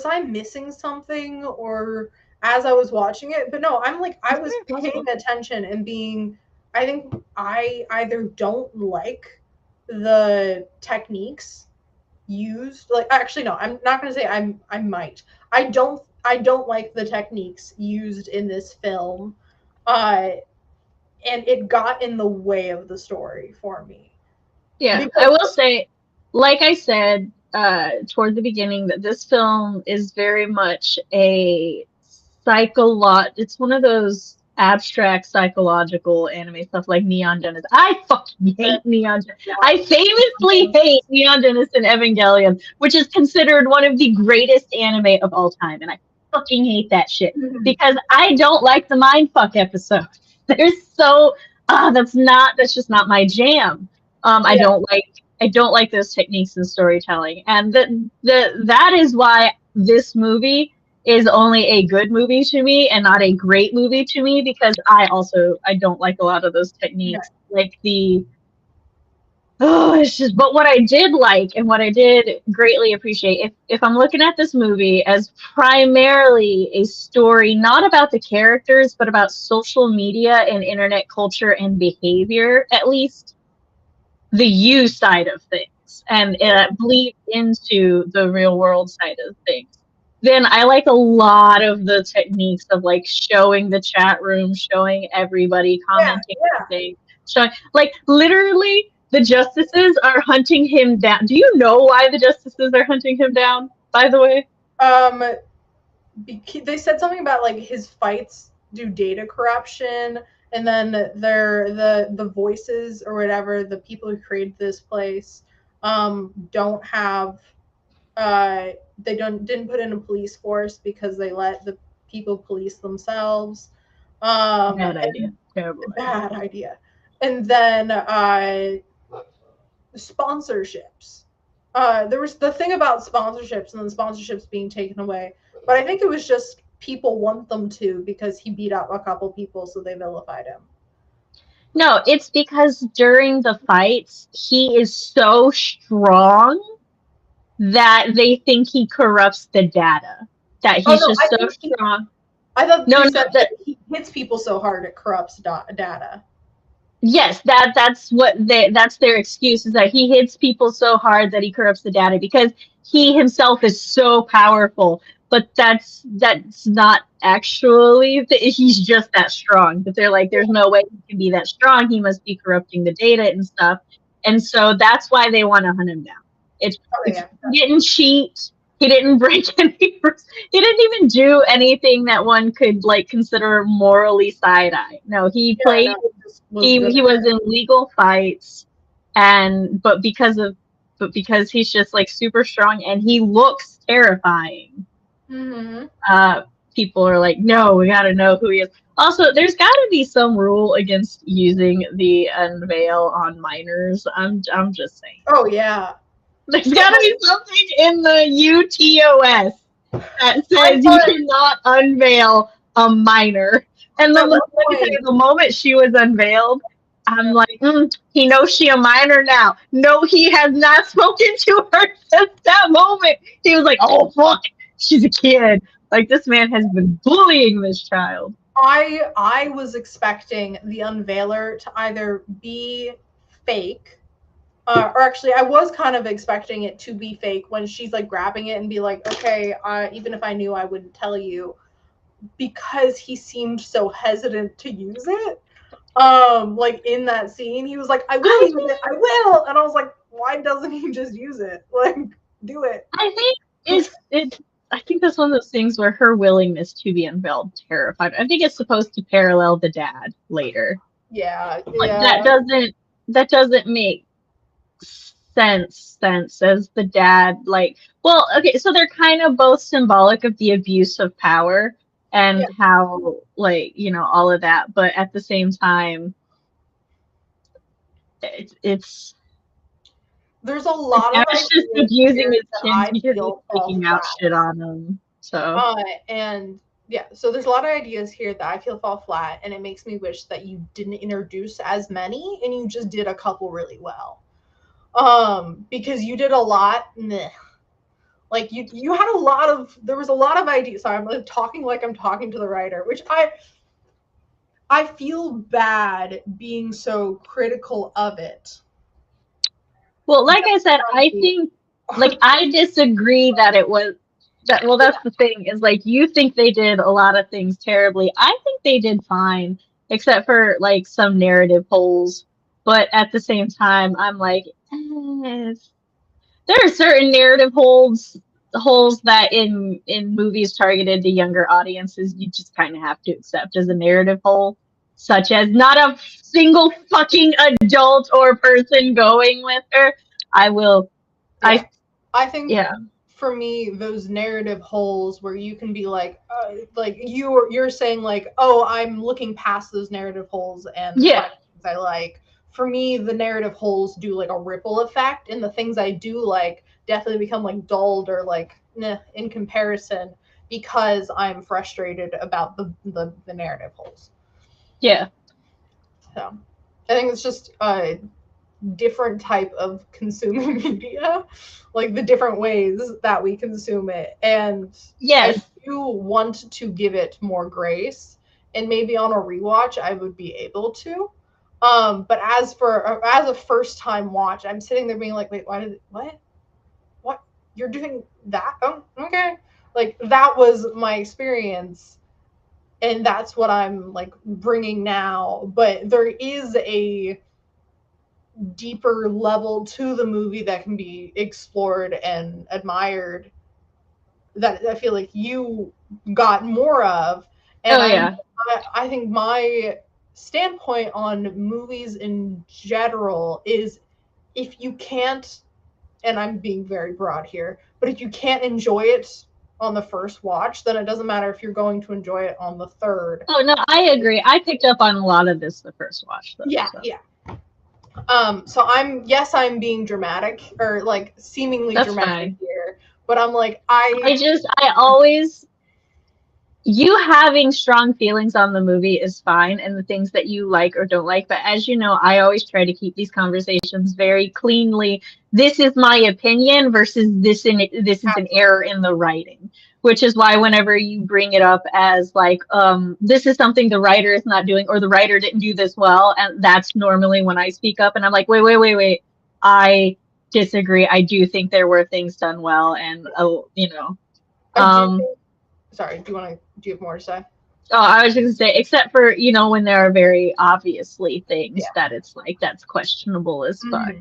I missing something, or as I was watching it? But no, I'm like, I was paying attention and being. I think I either don't like the techniques used, like actually no, I'm not going to say I might. I don't like the techniques used in this film, and it got in the way of the story for me. Yeah, Because, I will say, like I said toward the beginning, that this film is very much a it's one of those abstract psychological anime stuff like Neon Genesis. I fucking hate Neon Genesis. I famously hate Neon Genesis and Evangelion, which is considered one of the greatest anime of all time, and I fucking hate that shit because I don't like the mindfuck episodes. They're so that's just not my jam. I don't like those techniques in storytelling, and that is why this movie is only a good movie to me and not a great movie to me, because I don't like a lot of those techniques, like it's just. But what I did like and what I did greatly appreciate, if I'm looking at this movie as primarily a story not about the characters but about social media and internet culture and behavior, at least the you side of things, and it bleeds into the real world side of things, then I like a lot of the techniques of like showing the chat room, showing everybody commenting on things, showing like literally the justices are hunting him down. Do you know why the justices are hunting him down, by the way? They said something about like his fights do data corruption, and then the voices or whatever, the people who created this place don't have they didn't put in a police force because they let the people police themselves. Bad idea. Terrible idea. Bad idea. And then sponsorships. There was the thing about sponsorships and then sponsorships being taken away, but I think it was just people want them to because he beat up a couple people, so they vilified him. No, it's because during the fights, he is so strong that they think he corrupts the data. That he's just so strong. I thought you said that he hits people so hard it corrupts data. Yes, that's their excuse, is that he hits people so hard that he corrupts the data because he himself is so powerful. But that's not actually, he's just that strong. But they're like, there's no way he can be that strong. He must be corrupting the data and stuff. And so that's why they want to hunt him down. He didn't cheat. He didn't break any. He didn't even do anything that one could like consider morally side-eye. No, he played. He was in legal fights, but because he's just like super strong and he looks terrifying. Mm-hmm. People are like, no, we got to know who he is. Also, there's got to be some rule against using the unveil on minors. I'm just saying. Oh yeah. There's got to be something in the UTOS that says you cannot unveil a minor. And then the moment she was unveiled, I'm like, he knows she a minor now. No, he has not spoken to her since that moment. He was like, oh, fuck, she's a kid. Like, this man has been bullying this child. I was expecting the unveiler to either be fake, or actually, I was kind of expecting it to be fake when she's like grabbing it and be like, okay, even if I knew, I wouldn't tell you, because he seemed so hesitant to use it. Like in that scene, he was like, I will use it, I will. And I was like, why doesn't he just use it? Like, do it. I think that's one of those things where her willingness to be unveiled terrified. I think it's supposed to parallel the dad later. Yeah. Like, that doesn't make sense as the dad, like, well, okay, so they're kind of both symbolic of the abuse of power and how, like, you know, all of that, but at the same time, it's there's a lot of just abusing his kids because he's taking out shit on them. So and yeah, so there's a lot of ideas here that I feel fall flat, and it makes me wish that you didn't introduce as many and you just did a couple really well. Because you did a lot, like you had there was a lot of ideas. Sorry, I'm like talking like I'm talking to the writer, which I feel bad being so critical of it. Well, like I said, I think, like, I disagree that it was that. Well, that's the thing, is like, you think they did a lot of things terribly. I think they did fine, except for like some narrative holes. But at the same time, I'm like, there are certain narrative holes that in movies targeted to younger audiences, you just kind of have to accept as a narrative hole, such as not a single fucking adult or person going with her. I think for me, those narrative holes where you can be like you're saying like, oh, I'm looking past those narrative holes and I like. For me, the narrative holes do like a ripple effect, and the things I do like definitely become like dulled or like in comparison, because I'm frustrated about the narrative holes. Yeah. So I think it's just a different type of consuming media, like the different ways that we consume it. And I do want to give it more grace, and maybe on a rewatch I would be able to. But as a first time watch, I'm sitting there being like, wait, what? You're doing that? Oh, okay. Like, that was my experience, and that's what I'm like bringing now. But there is a deeper level to the movie that can be explored and admired that I feel like you got more of. And I think my standpoint on movies in general is, if you can't, and I'm being very broad here, but if you can't enjoy it on the first watch, then it doesn't matter if you're going to enjoy it on the third. Oh no, I agree. I picked up on a lot of this the first watch though. Yeah, so. yeah. So I'm being dramatic, or like seemingly That's dramatic fine. here, but I'm like, you having strong feelings on the movie is fine, and the things that you like or don't like, but as you know, I always try to keep these conversations very cleanly. This is my opinion versus this is an error in the writing, which is why whenever you bring it up as like this is something the writer is not doing, or the writer didn't do this well, and that's normally when I speak up and I'm like, wait, I disagree. I do think there were things done well, and sorry, do you have more to say? Oh, I was just gonna say, except for, when there are very obviously things that it's like, that's questionable as fuck.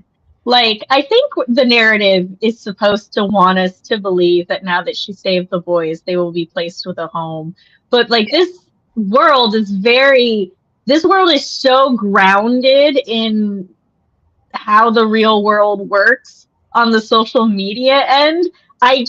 Like, I think the narrative is supposed to want us to believe that now that she saved the boys, they will be placed with a home. But, like, this world is so grounded in how the real world works on the social media end. I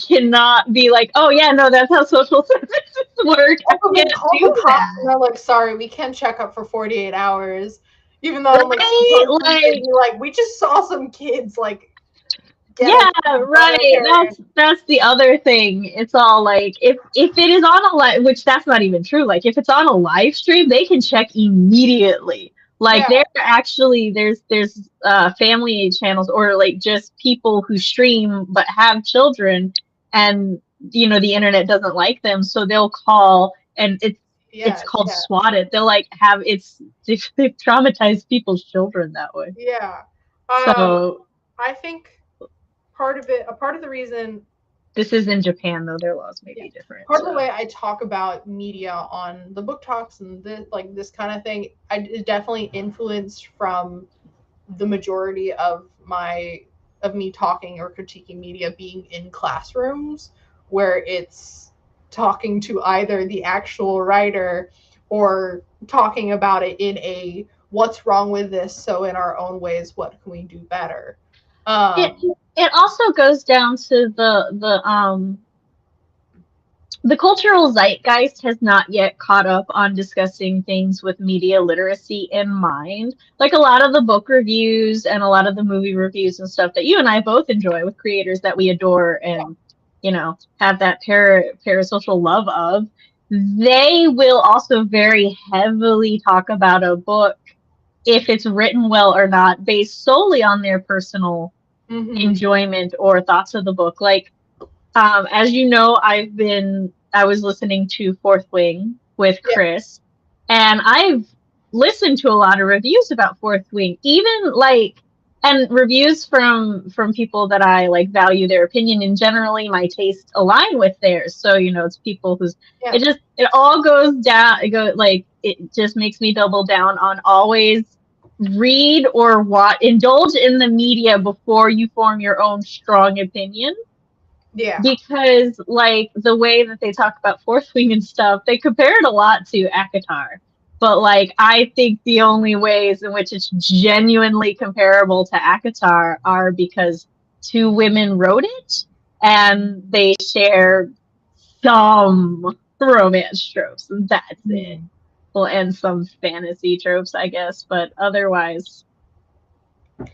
cannot be like, oh yeah, no, that's how social services work. I can't do that. They're like, sorry, we can't check up for 48 hours. Even though like we just saw some kids like right. That's the other thing. It's all like if it is on a live, which that's not even true. Like if it's on a live stream, they can check immediately. Like they're actually there's family channels, or like just people who stream but have children, and the internet doesn't like them, so they'll call, and it's called swatted. They'll like they've traumatized people's children that way. Yeah. So I think part of the reason this is in Japan, though their laws may be different. Part of the way I talk about media on the book talks and this kind of thing, is definitely influenced from the majority of me talking or critiquing media being in classrooms, where it's talking to either the actual writer or talking about it in a what's wrong with this, so in our own ways, what can we do better? It also goes down to the cultural zeitgeist has not yet caught up on discussing things with media literacy in mind. Like a lot of the book reviews and a lot of the movie reviews and stuff that you and I both enjoy with creators that we adore and, have that parasocial love of, they will also very heavily talk about a book, if it's written well or not, based solely on their personal enjoyment or thoughts of the book. Like, as you know, I was listening to Fourth Wing with Chris, and I've listened to a lot of reviews about Fourth Wing, even and reviews from people that I value their opinion, and generally my tastes align with theirs. So, it's people who's, it all goes down, it just makes me double down on always read or indulge in the media before you form your own strong opinion. Yeah. Because the way that they talk about Fourth Wing and stuff, they compare it a lot to ACOTAR. But I think the only ways in which it's genuinely comparable to ACOTAR are because two women wrote it and they share some romance tropes. And that's it. Well, and some fantasy tropes, I guess, but otherwise, no.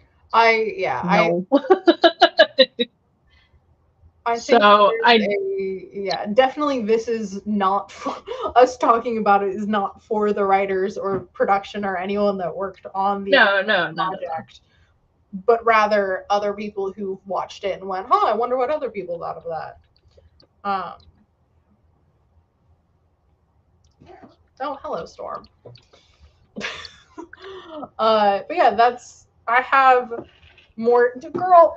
I think definitely this is not us talking about it is not for the writers or production or anyone that worked on the project, but rather other people who watched it and went, I wonder what other people thought of that. Oh, hello, Storm. But yeah, I have more. Girl,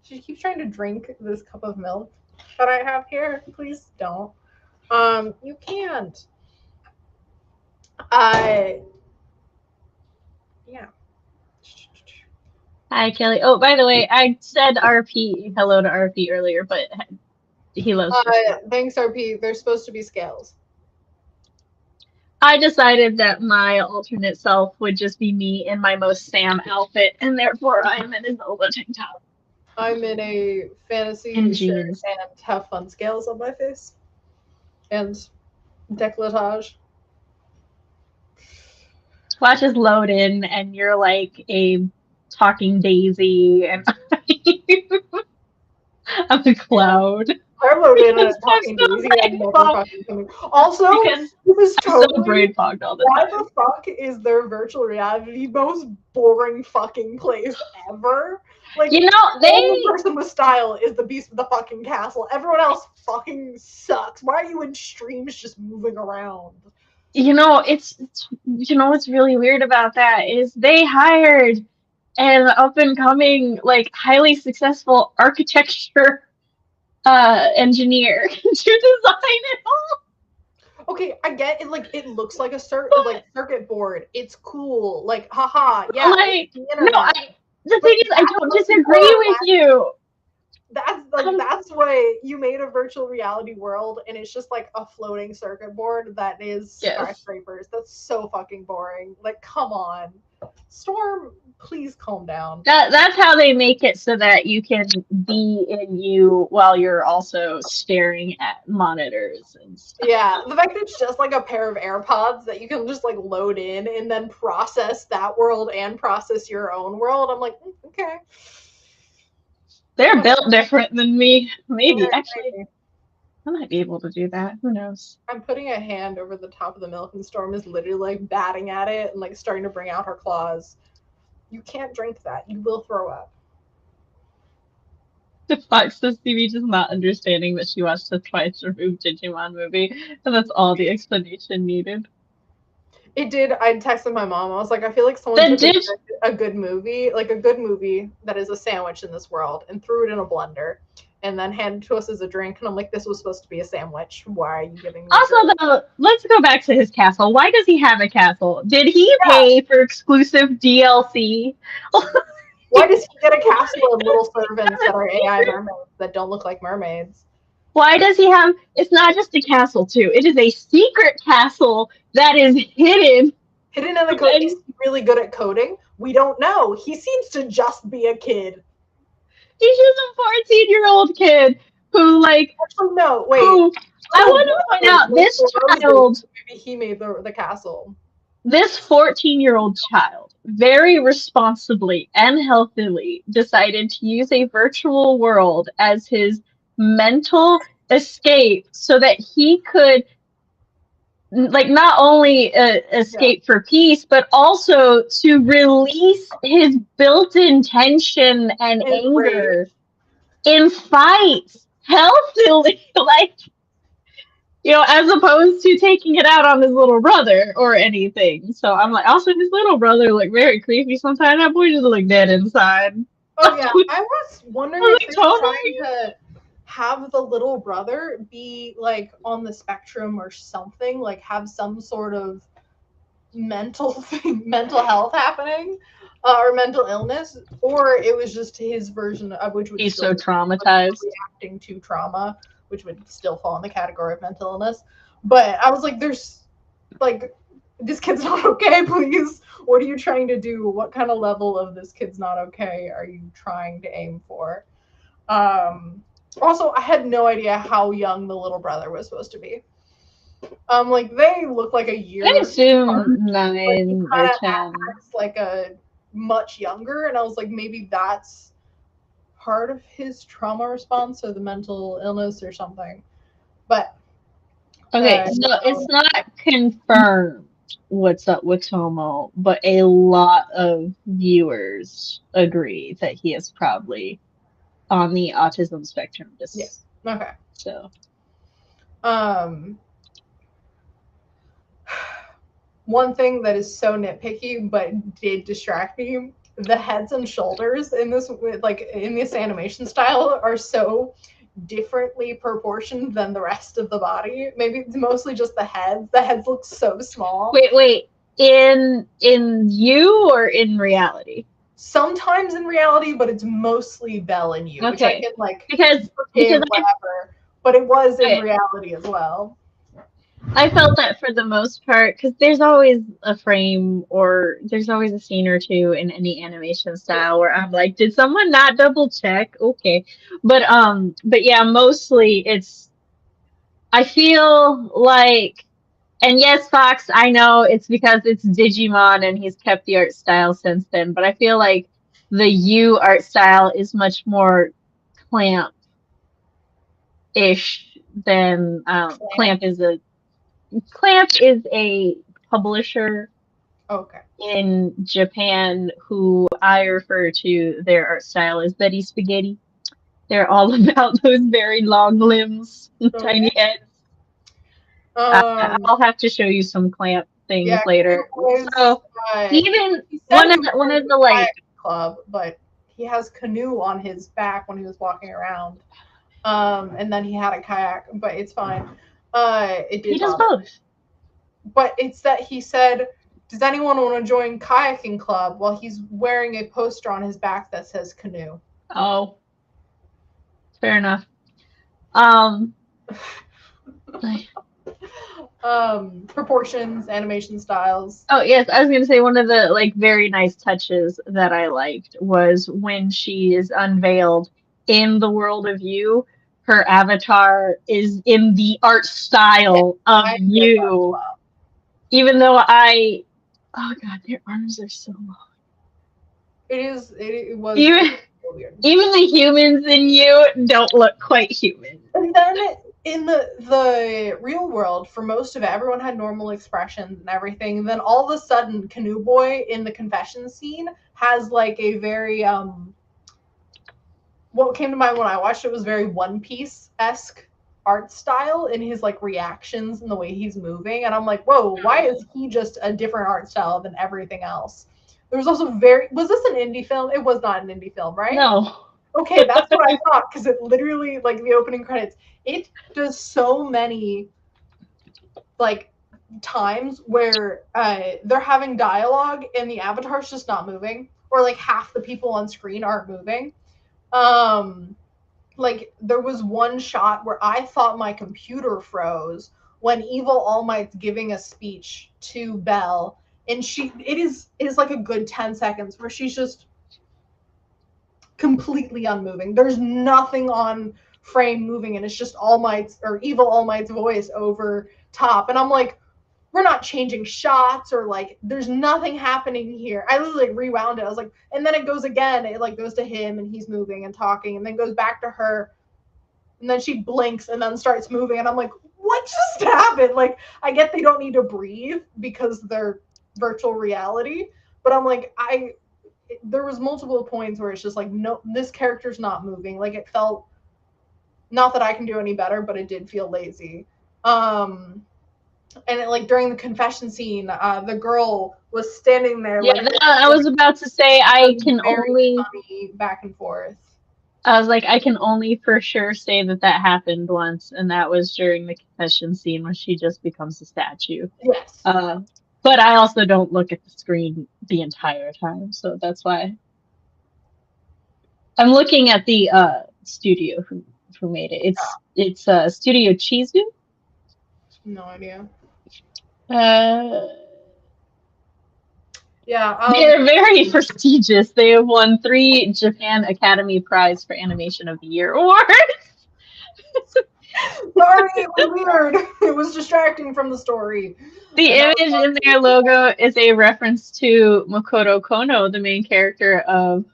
she keeps trying to drink this cup of milk that I have here. Please don't. You can't. Yeah. Hi, Kelly. Oh, by the way, I said hello to RP earlier, but he loves thanks, RP. There's supposed to be scales. I decided that my alternate self would just be me in my most Sam outfit, and therefore I am in a Zelda tank top. I'm in a fantasy And shirt jeans. and have fun scales on my face. And décolletage. Watches load in, and you're like a talking daisy, and I'm a cloud. I wrote in a Because I'm talking so daisy and brain never fogged. fucking coming. Also, Because this is I'm so totally brain fogged all the why time. the fuck is their virtual reality the most boring fucking place ever? Like, You know, the only they, person with style is the beast with the fucking castle. Everyone else fucking sucks. Why are you in streams just moving around? it's what's really weird about that is they hired an up and coming, like highly successful architecture engineer to design it all. Okay, I get it. Like, it looks like a But circuit board. It's cool. Like, haha, yeah, like, it's the no, internet. the But thing is, I that's don't what people are disagree with you. Um, that's why you made a virtual reality world and it's just like a floating circuit board that is yes. skyscrapers. That's so fucking boring. Like, come on. Storm, please calm down. That's how they make it so that you can be in you while you're also staring at monitors and stuff. Yeah, the fact that it's just like a pair of AirPods that you can just like load in and then process that world and process your own world. I'm like, okay. They're built different than me. Maybe actually, Maybe. I might be able to do that. Who knows? I'm putting a hand over the top of the milk and Storm is literally like batting at it and like starting to bring out her claws. You can't drink that. You will throw up. The Fox says TV just not understanding that she watched the twice removed Digimon movie, and that's all the explanation needed. It did. I texted my mom. I was like, I feel like someone The took Dig a good movie, like a good movie that is a sandwich in this world, and threw it in a blender, and then handed it to us as a drink. And I'm like, this was supposed to be a sandwich. Why are you giving me a Also, drink? though, let's go back to his castle. Why does he have a castle? Did he Yeah. pay for exclusive DLC? Why does he get a castle of little servants that are AI mermaids that don't look like mermaids? Why does he have? It's not just a castle, too. It is a secret castle that is hidden. Hidden in the code. Is he really good at coding? We don't know. He seems to just be a kid. He's just a 14-year-old kid who, like, Actually, no, wait. who, I want to point out this child. Maybe he made the castle. This 14-year-old child very responsibly and healthily decided to use a virtual world as his mental escape so that he could like not only escape for peace but also to release his built-in tension and His anger rage. in fights healthily like as opposed to taking it out on his little brother or anything. So I'm like, also his little brother looked very creepy sometimes. That boy just looked dead inside. Oh yeah, I was wondering I was if like, they were totally. trying to have the little brother be like on the spectrum or something, like have some sort of mental thing, mental health happening, or mental illness, or it was just his version of which would He's still so traumatized. reacting to trauma, which would still fall in the category of mental illness. But I was like, there's like this kid's not okay, please. What are you trying to do? What kind of level of this kid's not okay are you trying to aim for? Also, I had no idea how young the little brother was supposed to be. Like they look like a year. I assume apart, 9 or 10. acts like a much younger, and I was like, maybe that's part of his trauma response or the mental illness or something. But okay, so it's not confirmed what's up with Tomo, but a lot of viewers agree that he is probably on the autism spectrum. Yeah. Okay. So. One thing that is so nitpicky but did distract me, the heads and shoulders in this animation style are so differently proportioned than the rest of the body. Maybe it's mostly just the heads. The heads look so small. Wait. In you or in reality? Sometimes in reality, but it's mostly Belle and you. Okay. Which I can because whatever. But it was in reality as well. I felt that for the most part, because there's always a frame or there's always a scene or two in any animation style where I'm like, did someone not double check? Okay. But yeah, mostly it's I feel like, and yes, Fox, I know it's because it's Digimon and he's kept the art style since then, but I feel like the U art style is much more clamp-ish than Clamp. Clamp is a publisher Okay. in Japan who I refer to their art style as Betty Spaghetti. They're all about those very long limbs and Okay. tiny heads. Um. I'll have to show you some clamp Yeah. things Canoe later. was. So even He said one he of was going to the a like kayak club, but he has canoe on his back when he was walking around. And then he had a kayak, but it's fine. It he did does bother me. both. But it's that he said, "Does anyone want to join kayaking club?" While he's wearing a poster on his back that says canoe. Oh, fair enough. Um, Proportions, animation styles. Oh yes, I was gonna say one of the like very nice touches that I liked was when she is unveiled in the world of you, her avatar is in the art Yeah, style of I get that as you. well. Even though oh god, their arms are so long. It is. It was. Even Weird. even the humans in you don't look quite human. And then in the real world, for most of it, everyone had normal expressions and everything. And then all of a sudden, Canoe Boy in the confession scene has like a very what came to mind when I watched it was very One Piece esque art style in his like reactions and the way he's moving. And I'm like, whoa, why is he just a different art style than everything else? There was also was this an indie film? It was not an indie film, right? No. Okay, that's what I thought, because it literally, like, the opening credits, it does so many, like, times where they're having dialogue and the avatar's just not moving, or, like, half the people on screen aren't moving. Like, there was one shot where I thought my computer froze when Evil All Might's giving a speech to Belle, and it is like a good 10 seconds where she's just completely unmoving. There's nothing on frame moving, and it's just All Might's or Evil All Might's voice over top. And I'm like, we're not changing shots or like there's nothing happening here. I literally like rewound it. I was like, and then it goes again. It like goes to him and he's moving and talking, and then goes back to her, and then she blinks and then starts moving, and I'm like, what just happened? Like, I get they don't need to breathe because they're virtual reality, but I'm like, there was multiple points where it's just like, no, this character's not moving. Like, it felt, not that I can do any better, but it did feel lazy. And it, like, during the confession scene, the girl was standing there. Yeah, like I was about to say I can very only funny back and forth. I was like, I can only for sure say that happened once, and that was during the confession scene when she just becomes a statue. Yes. But I also don't look at the screen the entire time, so that's why I'm looking at the studio who made it. It's Studio Chizu. No idea. Yeah, they're very prestigious. They have won 3 Japan Academy Prize for Animation of the Year awards. Sorry, it was weird. It was distracting from the story. The image in their logo is a reference to Makoto Kono, the main character of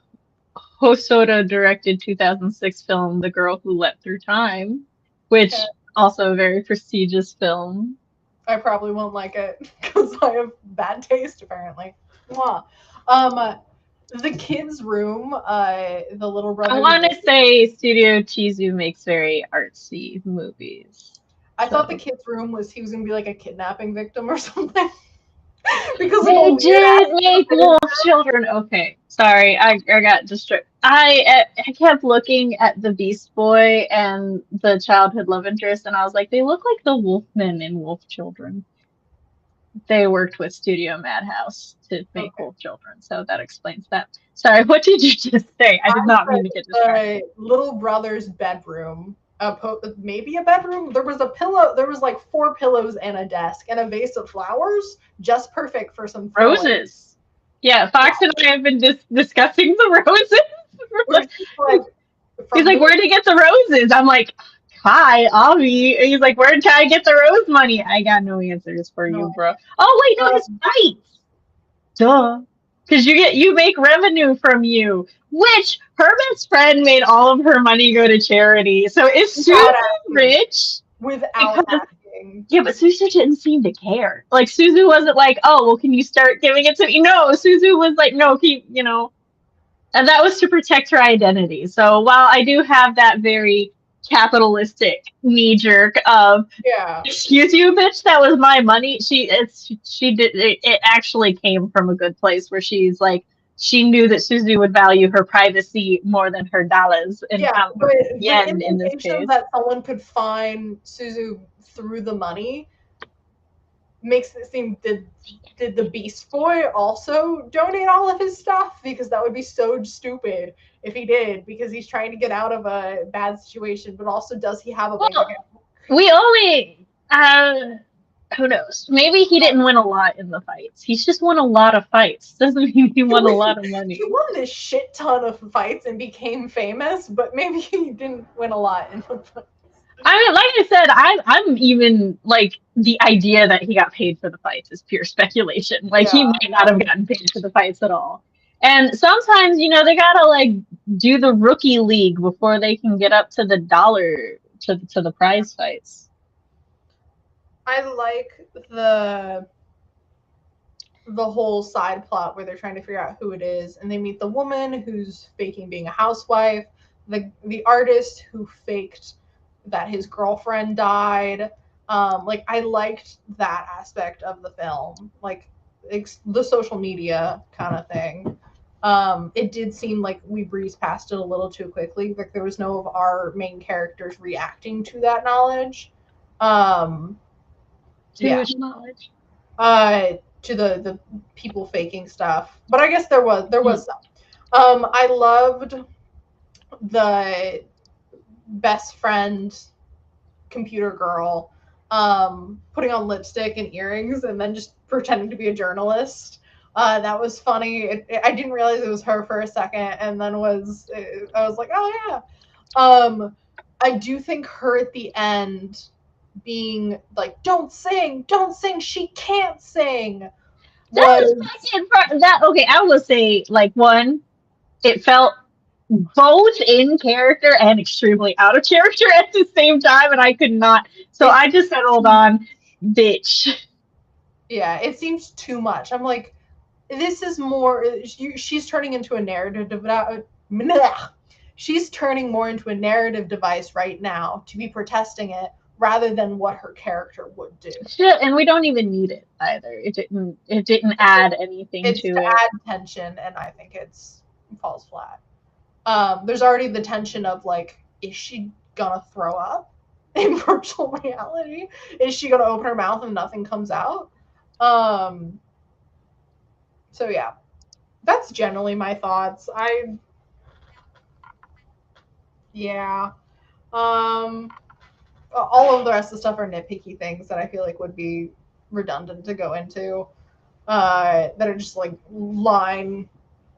Hosoda directed 2006 film The Girl Who Leapt Through Time, which also a very prestigious film. I probably won't like it because I have bad taste apparently. The kids' room, the little brother. I want to say Studio Chizu makes very artsy movies. I thought the kids' room was he was gonna be like a kidnapping victim or something. Because they did make wolf children. Okay, sorry, I got distracted. I kept looking at the Beast Boy and the childhood love interest, and I was like, they look like the Wolfmen in Wolf Children. They worked with Studio Madhouse to make Wolf Children, so that explains that. Sorry, what did you just say? I did not mean to get distracted. Little brother's bedroom. maybe a bedroom. There was a pillow. There was like 4 pillows and a desk and a vase of flowers, just perfect for some throwing. Roses. Yeah, Fox and I have been discussing the roses. He's like, where'd he get the roses? I'm like, hi, Avi. And he's like, where did I get the rose money? I got no answers for you, bro. Oh wait, no, his fights. Duh. Because you make revenue from you, which her best friend made all of her money go to charity. So is Suzu rich? Without asking. Yeah, but Suzu didn't seem to care. Like Suzu wasn't like, oh, well, can you start giving it to me? No, Suzu was like, no, keep, and that was to protect her identity. So while I do have that very capitalistic knee jerk of, excuse you, bitch, that was my money. She did it actually came from a good place where she's like, she knew that Suzu would value her privacy more than her dollars. And the in this case, that someone could find Suzu through the money makes it seem did the Beast Boy also donate all of his stuff? Because that would be so stupid if he did, because he's trying to get out of a bad situation, but also does he have a bank account? We only who knows? Maybe he didn't win a lot in the fights. He's just won a lot of fights. Doesn't mean he won a lot of money. He won this shit ton of fights and became famous, but maybe he didn't win a lot in the fights. I mean, like I said, I'm even like the idea that he got paid for the fights is pure speculation. Like he might not have gotten paid for the fights at all. And sometimes, they gotta like do the rookie league before they can get up to the dollar to the prize fights. I like the whole side plot where they're trying to figure out who it is, and they meet the woman who's faking being a housewife, the artist who faked that his girlfriend died. Like I liked that aspect of the film, like the social media kind of thing. It did seem like we breezed past it a little too quickly. Like there was no of our main characters reacting to that knowledge. Too much knowledge. To the people faking stuff, but I guess there was some. I loved the best friend computer girl putting on lipstick and earrings and then just pretending to be a journalist. That was funny. I didn't realize it was her for a second, and then I was like, oh yeah. I do think her at the end being like, don't sing, she can't sing. Okay, I will say, like, one, it felt both in character and extremely out of character at the same time, and I could not. So I just settled on bitch. Yeah, it seems too much. I'm like, this is more. She's turning into a narrative. She's turning more into a narrative device right now to be protesting it, rather than what her character would do. Shit, and we don't even need it either. It didn't add anything to it. It's to add tension, and I think it falls flat. There's already the tension of like, is she gonna throw up in virtual reality? Is she gonna open her mouth and nothing comes out? So yeah, that's generally my thoughts. All of the rest of the stuff are nitpicky things that I feel like would be redundant to go into, that are just like line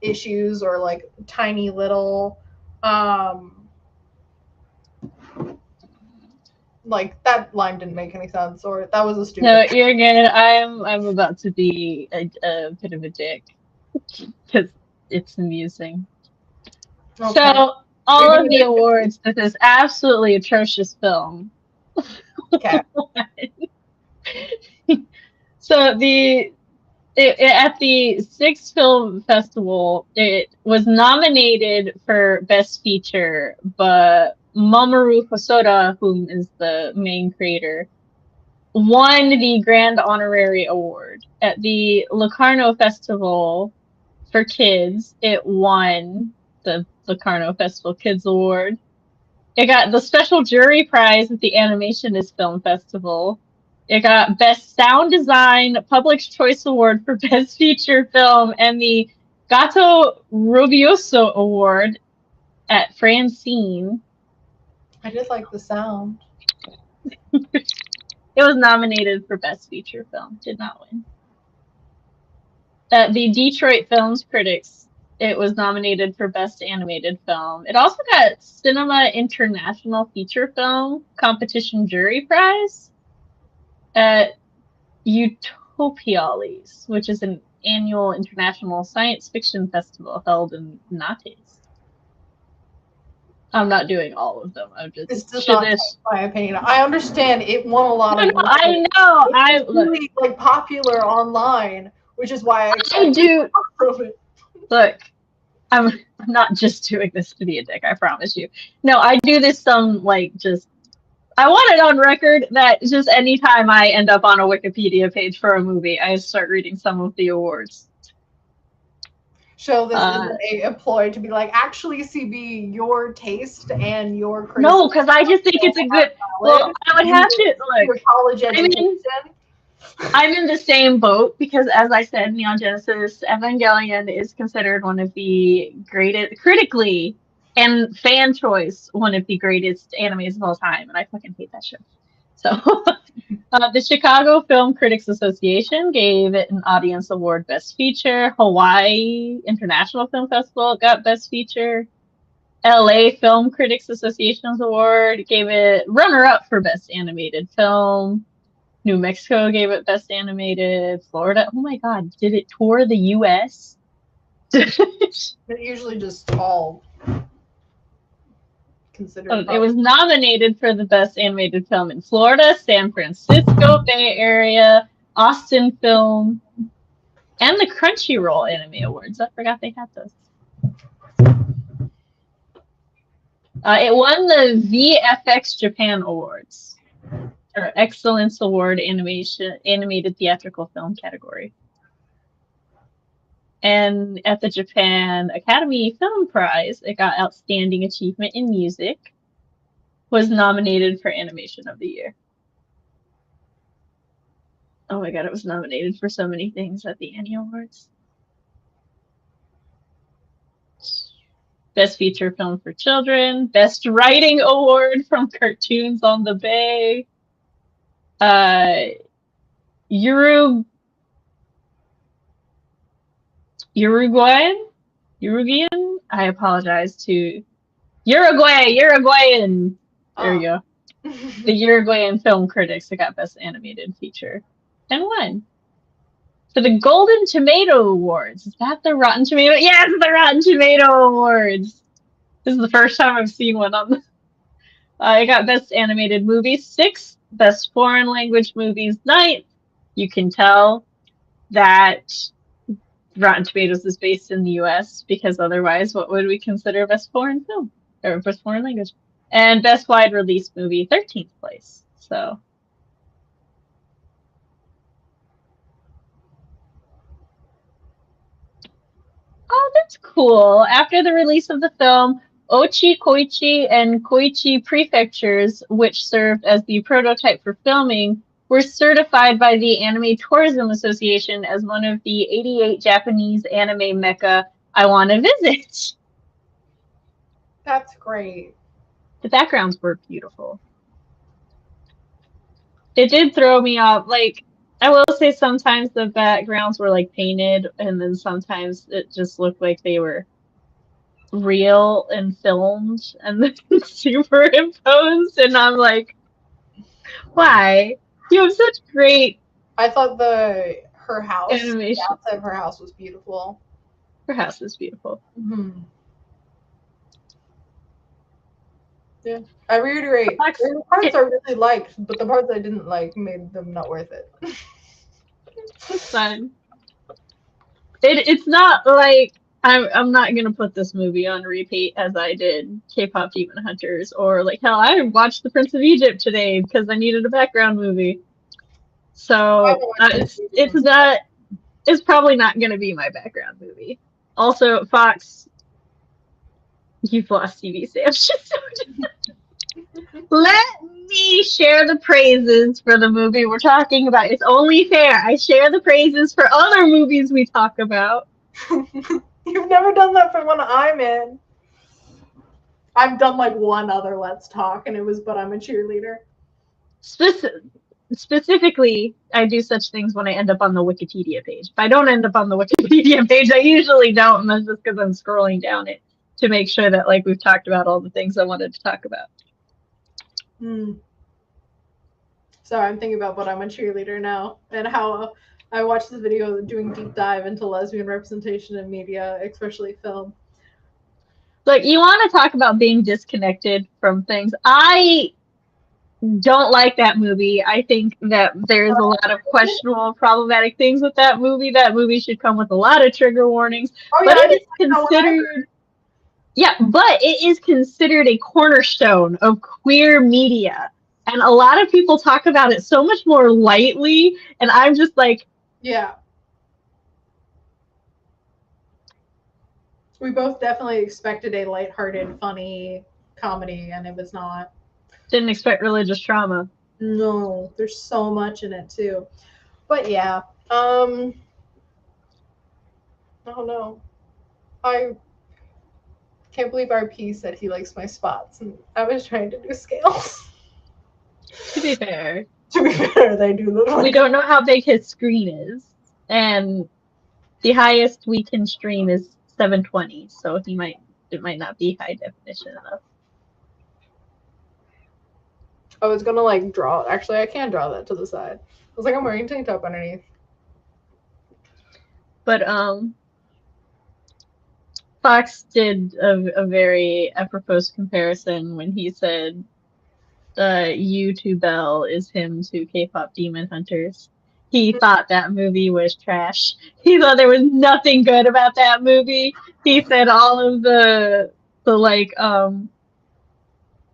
issues or like tiny little, like that line didn't make any sense, or that was a stupid. No, you're good. I'm about to be a bit of a dick because it's amusing. Okay. So all of the awards for this absolutely atrocious film. Okay. So at the 6th Film Festival, it was nominated for Best Feature, but Mamoru Hosoda, whom is the main creator, won the Grand Honorary Award. At the Locarno Festival for Kids, it won the Locarno Festival Kids Award. It got the special jury prize at the Animationist Film Festival. It got Best Sound Design, Public Choice Award for Best Feature Film, and the Gato Robioso Award at Francine. I did like the sound. It was nominated for Best Feature Film, did not win. The Detroit Films Critics, it was nominated for Best Animated Film. It also got Cinema International Feature Film Competition Jury Prize at Utopiales, which is an annual international science fiction festival held in Nantes. I'm not doing all of them. I'm just. This does not change my opinion. I understand it won a lot of. No, I know. It's really like popular online, which is why I do. Look, I'm not just doing this to be a dick. I promise you. No, I do this just. I want it on record that just anytime I end up on a Wikipedia page for a movie, I start reading some of the awards. So this isn't a ploy to be like, actually, CB, your taste and your criticism. No, because I just think it's a good. Well, I would have to look. Your college education. I'm in the same boat because, as I said, Neon Genesis Evangelion is considered one of the greatest, critically and fan choice, one of the greatest animes of all time, and I fucking hate that show. So, the Chicago Film Critics Association gave it an Audience Award Best Feature. Hawaii International Film Festival got Best Feature. LA Film Critics Association's Award gave it runner-up for Best Animated Film. New Mexico gave it Best Animated. Florida, oh my god, did it tour the US? They're usually just all considered. It was nominated for the Best Animated Film in Florida, San Francisco Bay Area, Austin Film, and the Crunchyroll Anime Awards. I forgot they had those. It won the VFX Japan Awards. Or Excellence Award Animated Theatrical Film category. And at the Japan Academy Film Prize, it got Outstanding Achievement in Music, was nominated for Animation of the Year. Oh my god, it was nominated for so many things at the Annie Awards. Best Feature Film for Children, Best Writing Award from Cartoons on the Bay. Uruguayan? I apologize to Uruguayan. There you go. The Uruguayan Film Critics that got Best Animated Feature and won. For the Golden Tomato Awards. Is that the Rotten Tomato? Yes, the Rotten Tomato Awards. This is the first time I've seen one on this. It got Best Animated Movie 6th, Best Foreign Language Movies 9th. You can tell that Rotten Tomatoes is based in the US because otherwise what would we consider Best Foreign Film? Or Best Foreign Language? And Best Wide Release Movie 13th place. So. Oh, that's cool. After the release of the film, Ochi, Koichi, and Koichi prefectures, which served as the prototype for filming, were certified by the Anime Tourism Association as one of the 88 Japanese anime mecca I want to visit. That's great. The backgrounds were beautiful. It did throw me off. Like, I will say sometimes the backgrounds were like painted, and then sometimes it just looked like they were real and filmed and then superimposed, and I'm like, why? You have such great. I thought her house, animation. The outside of her house was beautiful. Her house is beautiful. Mm-hmm. Yeah, I reiterate. The parts I really liked, but the parts I didn't like made them not worth it. It's fine. It's not like I'm not gonna put this movie on repeat as I did K-pop Demon Hunters, or like hell, I watched The Prince of Egypt today because I needed a background movie. So it's probably not gonna be my background movie. Also, Fox, you've lost TV stamps. Let me share the praises for the movie we're talking about. It's only fair. I share the praises for other movies we talk about. You've never done that for one I'm in. I've done like one other Let's Talk, and it was But I'm a Cheerleader. Specifically, I do such things when I end up on the Wikipedia page. If I don't end up on the Wikipedia page, I usually don't, and that's just because I'm scrolling down it to make sure that like we've talked about all the things I wanted to talk about. Sorry, I'm thinking about But I'm a Cheerleader now, and how I watched this video doing deep dive into lesbian representation in media, especially film. Like, you want to talk about being disconnected from things. I don't like that movie. I think that there's a lot of questionable, problematic things with that movie. That movie should come with a lot of trigger warnings. But it is considered, but it is considered a cornerstone of queer media. And a lot of people talk about it so much more lightly, and I'm just like, yeah. We both definitely expected a lighthearted, funny comedy, and it was not. Didn't expect religious trauma. No, there's so much in it too. But yeah, I don't know. I can't believe RP said he likes my spots, and I was trying to do scales. To be fair, they do look like. We don't know how big his screen is, and the highest we can stream is 720, so it might not be high definition enough. I was gonna like draw. Actually, I can draw that to the side. I was like, I'm wearing tank top underneath. But Fox did a very apropos comparison when he said, "You to Belle is him to K-pop Demon Hunters." He thought that movie was trash. He thought there was nothing good about that movie. He said all of the like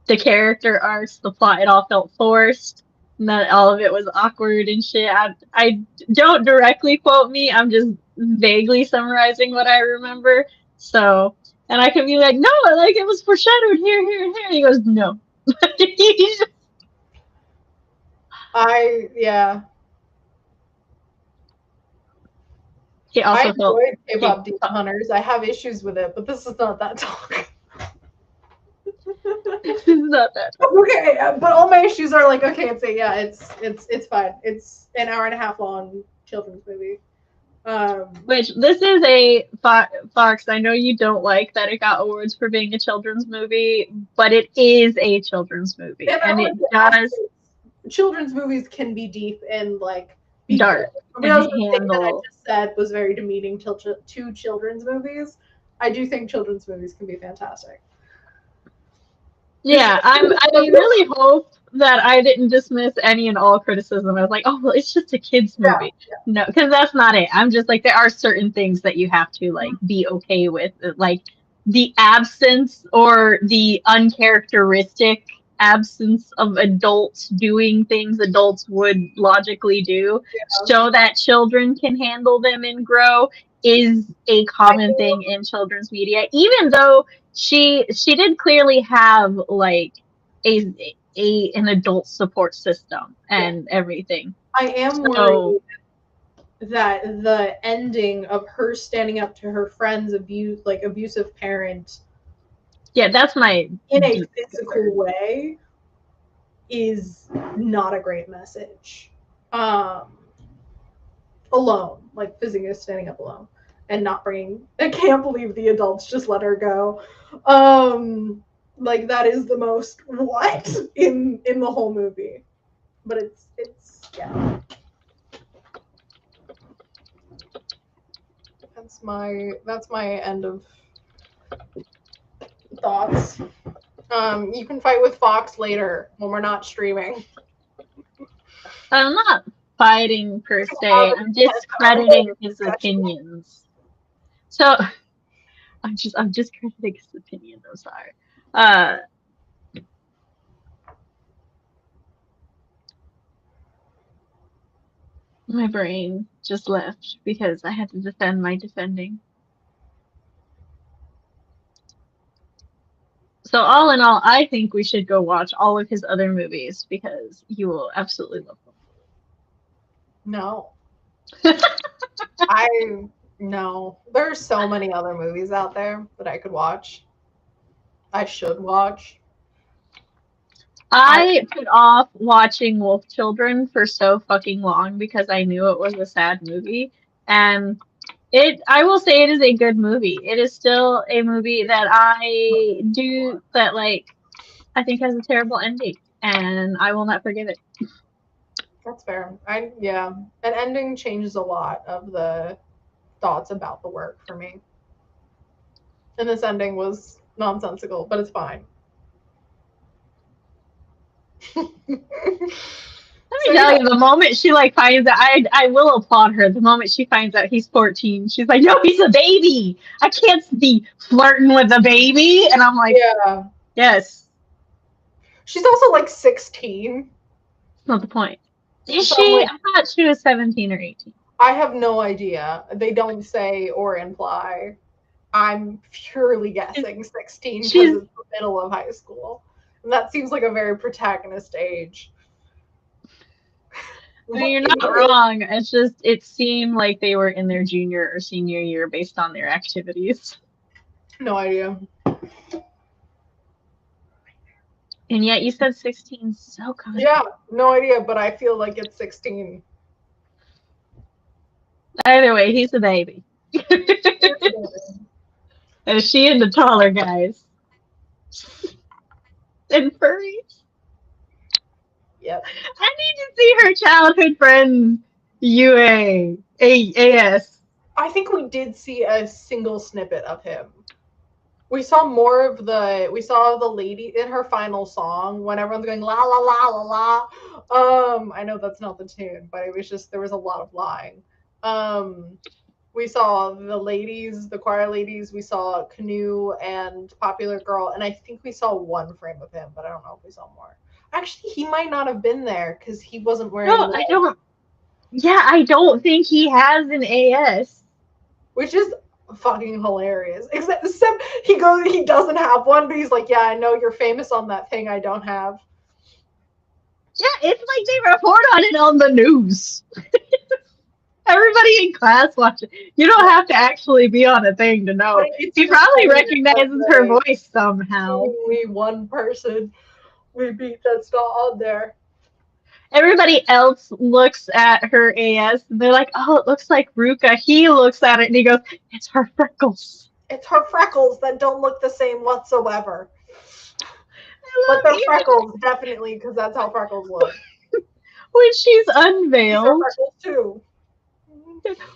the character arcs, the plot, it all felt forced. Not all of it was awkward and shit. I don't directly quote me. I'm just vaguely summarizing what I remember. So, and I can be like, no, like it was foreshadowed here, here, and here. And he goes, no. Yeah. He also I enjoyed K-pop Demon Hunters. I have issues with it, but this is not that talk. This is not that talk. Okay, but all my issues are like, okay, it's fine. It's an hour and a half long children's movie. Which this is a Fox. I know you don't like that it got awards for being a children's movie, but it is a children's movie, and it does. Children's movies can be deep and like dark. The thing that I just said was very demeaning to children's movies. I do think children's movies can be fantastic. Yeah, I really hope that I didn't dismiss any and all criticism. I was like, oh, well, it's just a kid's movie. Yeah. No, because that's not it. I'm just like, there are certain things that you have to like be okay with, like the absence or the uncharacteristic absence of adults doing things adults would logically do, so that children can handle them and grow, is a common thing in children's media. Even though she did clearly have like an adult support system and everything. I am worried that the ending of her standing up to her friend's abusive parent, that's my in a physical way, is not a great message. Alone, like physically standing up alone and not bringing. I can't believe the adults just let her go. Like that is the most what in the whole movie, but it's yeah. That's my end of thoughts. You can fight with Fox later when we're not streaming. I'm not fighting per se. I'm discrediting his opinions. So I'm discrediting his opinion. I'm sorry. My brain just left because I had to defend my defending. So all in all, I think we should go watch all of his other movies because you will absolutely love them. No. No. There's so many other movies out there that I could watch. I should watch. I put off watching Wolf Children for so fucking long because I knew it was a sad movie. And I will say it is a good movie. It is still a movie that I think has a terrible ending, and I will not forgive it. That's fair. Yeah. An ending changes a lot of the thoughts about the work for me. And this ending was nonsensical, but it's fine. Let me tell you, the moment she finds out, I will applaud her. The moment she finds out he's 14, she's like, "No, he's a baby. I can't be flirting with a baby." And I'm like, yeah, yes. She's also 16. That's not the point. Is she? I thought she was 17 or 18. I have no idea. They don't say or imply. I'm purely guessing 16 because it's the middle of high school. And that seems like a very protagonist age. I mean, you're not wrong. It's just, it seemed like they were in their junior or senior year based on their activities. No idea. And yet you said 16, so confident. Yeah, no idea, but I feel like it's 16. Either way, he's a baby. And is she into taller guys? And furries? Yep. I need to see her childhood friends, AS. I think we did see a single snippet of him. We saw more of the lady in her final song when everyone's going la la la la la. I know that's not the tune, but it was just, there was a lot of lying. We saw the ladies, the choir ladies, we saw Canoe and Popular Girl, and I think we saw one frame of him, but I don't know if we saw more. Actually, he might not have been there because he wasn't wearing. No, I don't. Yeah, I don't think he has an AS. Which is fucking hilarious. Except he doesn't have one, but he's like, yeah, I know you're famous on that thing I don't have. Yeah, it's like they report on it on the news. Everybody in class watches. You don't have to actually be on a thing to know. He probably recognizes her voice somehow. Only one person we beat that's not on there. Everybody else looks at her AS and they're like, "Oh, it looks like Ruka." He looks at it and he goes, "It's her freckles. It's her freckles that don't look the same whatsoever." But they're freckles, definitely, because that's how freckles look. When she's unveiled. These are freckles too.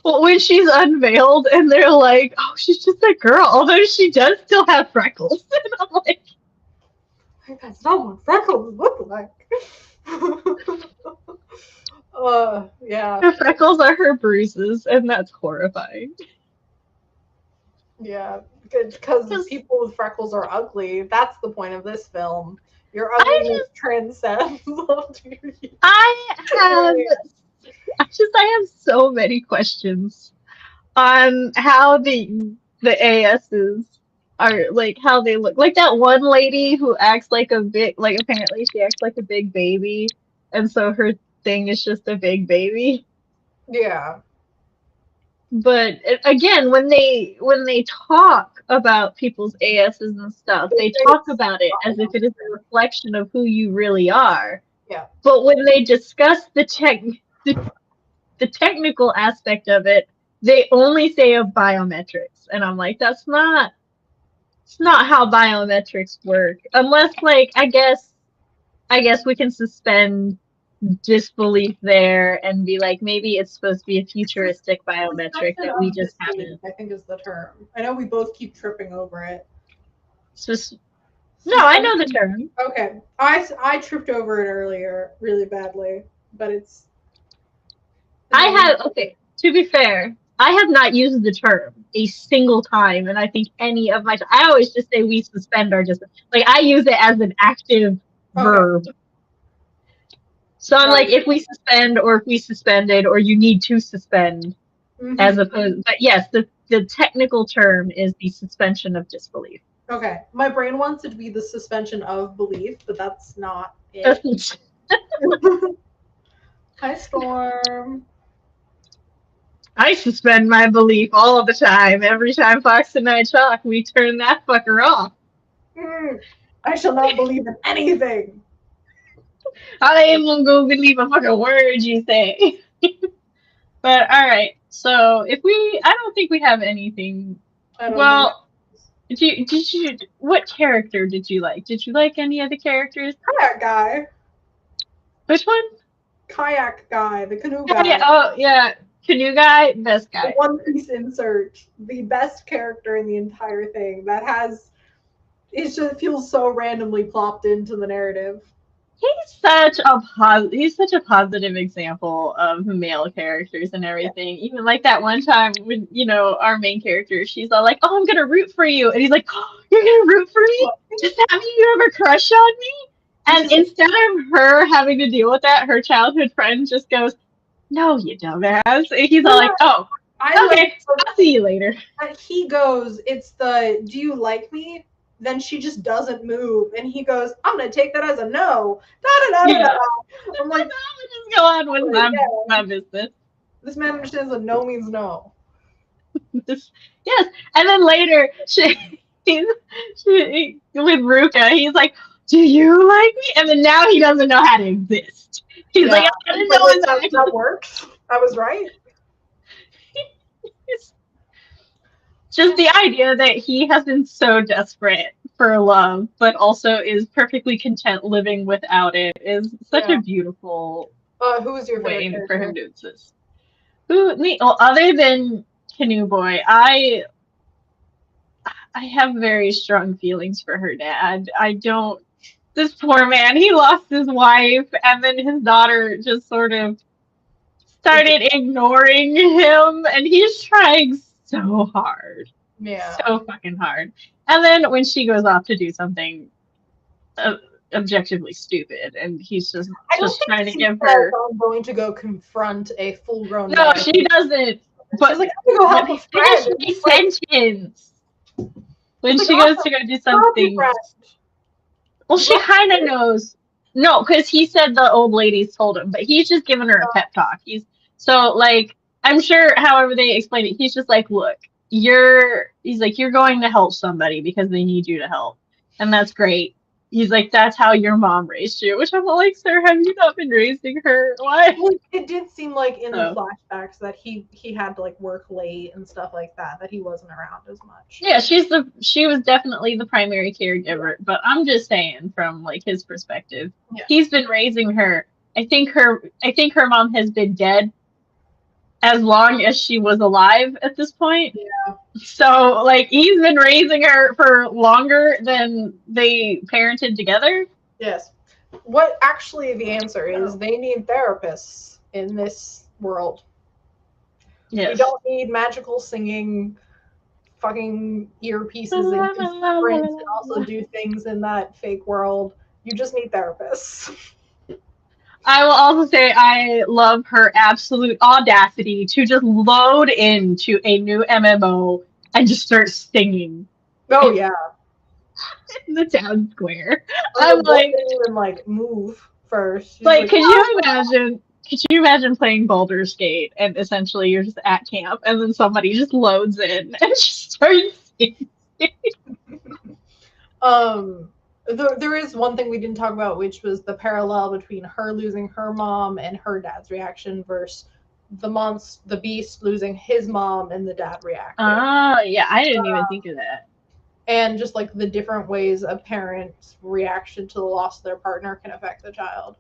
Well, when she's unveiled and they're like, "Oh, she's just a girl," although she does still have freckles. And I'm like, that's not what freckles look like. Yeah. Her freckles are her bruises, and that's horrifying. Yeah, because people with freckles are ugly. That's the point of this film. Your ugliness transcends. I have so many questions on how the ASs are, like, how they look. Like that one lady who acts like a big, like, apparently she acts like a big baby, and so her thing is just a big baby. Yeah. But again, when they talk about people's ASs and stuff, they talk about it as if it is a reflection of who you really are. Yeah. But when they discuss the technical aspect of it, they only say of biometrics, and I'm like, it's not how biometrics work. Unless, like, I guess we can suspend disbelief there and be like, maybe it's supposed to be a futuristic biometric that we just haven't. I think is the term. I know we both keep tripping over it. No, I know the term. Okay, I tripped over it earlier really badly, but it's. Okay, to be fair, I have not used the term a single time, and I think any of my. I always just say we suspend our just, like, I use it as an active verb. So I'm like, if we suspend, or if we suspended, or you need to suspend, as opposed. But yes, the technical term is the suspension of disbelief. Okay, my brain wants it to be the suspension of belief, but that's not it. Hi, Storm. I suspend my belief all the time. Every time Fox and I talk, we turn that fucker off. I shall not believe in anything. I ain't even gonna believe a fucking word you say. But all right, so I don't think we have anything. I don't think Well, what character did you like? Did you like any of the characters? kayak guy. Which one? Kayak guy, the canoe Oh yeah, guy. oh yeah, canoe guy, best The guy. One Piece insert. The best character in the entire thing. It just feels so randomly plopped into the narrative. He's such a positive example of male characters and Yeah. everything. Even like that one time when our main character, she's all like, "Oh, I'm gonna root for you," and he's like, "Oh, you're gonna root for me? Just having you have a crush on me?" And instead of her having to deal with that, her childhood friend just goes, "No, you dumbass." And he's all like, "Oh, okay, I'll see you later." He goes, it's the, do you like me? Then she just doesn't move. And he goes, I'm going to take that as a no. Yeah. I'm like, just go on with my business. This man understands that no means no. Yes. And then later, with Ruka, he's like, "Do you like me?" And then now he doesn't know how to exist. He's like, "I didn't know that works. I was right." Just the idea that he has been so desperate for love, but also is perfectly content living without it is such a beautiful who was your favorite way for him to exist. Me? Well, other than Canoe Boy, I have very strong feelings for her dad. I don't. This poor man, he lost his wife, and then his daughter just sort of started ignoring him, and he's trying so hard. Yeah. So fucking hard. And then when she goes off to do something objectively stupid, and he's just trying to give her. I'm going to go confront a full-grown. No, she doesn't. But she's like, I'm gonna go help a friend. Finish my sentence. When she goes to go do something. Well, she kind of knows. No, because he said the old ladies told him, but he's just giving her a pep talk. I'm sure, however they explain it, he's just like, look, you're going to help somebody because they need you to help, and that's great. He's like, that's how your mom raised you, which I'm like, sir, have you not been raising her? Why? Well, it did seem like in the flashbacks that he had to like work late and stuff like that he wasn't around as much. Yeah, she was definitely the primary caregiver, but I'm just saying from like his perspective, he's been raising her. I think her mom has been dead as long as she was alive at this point. Yeah. So, like, he's been raising her for longer than they parented together. Yes. What actually the answer is, they need therapists in this world. Yes. You don't need magical singing fucking earpieces that can sprint and also do things in that fake world. You just need therapists. I will also say I love her absolute audacity to just load into a new MMO and just start singing. Oh yeah. In the town square. I'm like, didn't even like move first. Like, could you imagine playing Baldur's Gate and essentially you're just at camp and then somebody just loads in and just starts singing? There is one thing we didn't talk about, which was the parallel between her losing her mom and her dad's reaction versus the beast losing his mom and the dad reacting. Yeah, I didn't even think of that. And just like the different ways a parent's reaction to the loss of their partner can affect the child.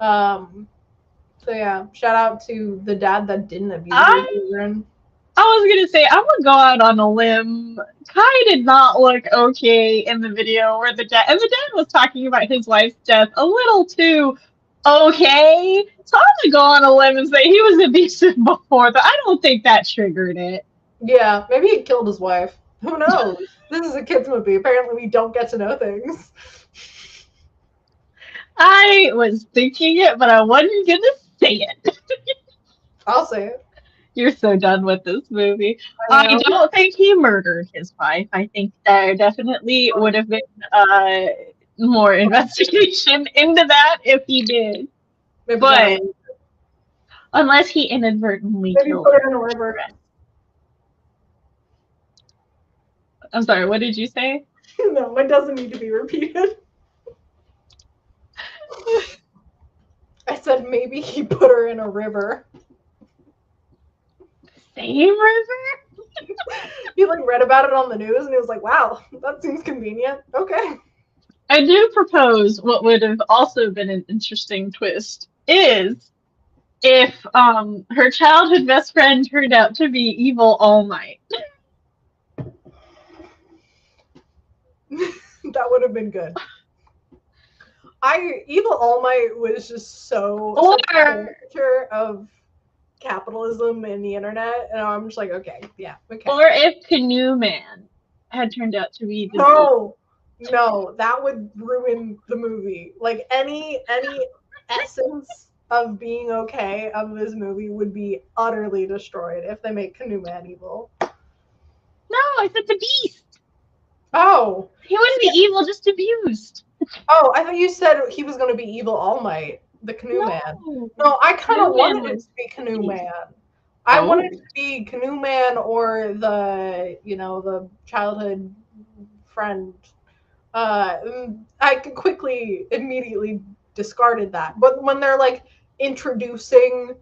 So yeah, shout out to the dad that didn't abuse his children. I was gonna say, I'm gonna go out on a limb. Kai did not look okay in the video where the dad was talking about his wife's death a little too okay. So I'm gonna go on a limb and say he was abusive before, but I don't think that triggered it. Yeah, maybe he killed his wife. Who knows? This is a kids movie. Apparently we don't get to know things. I was thinking it, but I wasn't gonna say it. I'll say it. You're so done with this movie. I don't think he murdered his wife. I think there definitely would have been more investigation into that if he did. Maybe but unless he inadvertently killed her in a river. I'm sorry, what did you say? No, it doesn't need to be repeated. I said maybe he put her in a river. Same river? He like read about it on the news and he was like, wow, that seems convenient. Okay. I do propose what would have also been an interesting twist is if her childhood best friend turned out to be evil All Might. That would have been good. Evil All Might was just so Or a picture of capitalism and the internet, and I'm just like, okay, yeah, okay. Or if Canoe Man had turned out to be the No, that would ruin the movie. Like any essence of being okay of this movie would be utterly destroyed if they make Canoe Man evil. No, I said the Beast. Oh. He wouldn't be evil, just abused. Oh, I thought you said he was going to be evil All Might, the Canoe Man. No, I kind of wanted it to be Canoe Man. I wanted it to be Canoe Man or the childhood friend. I immediately discarded that. But when they're like introducing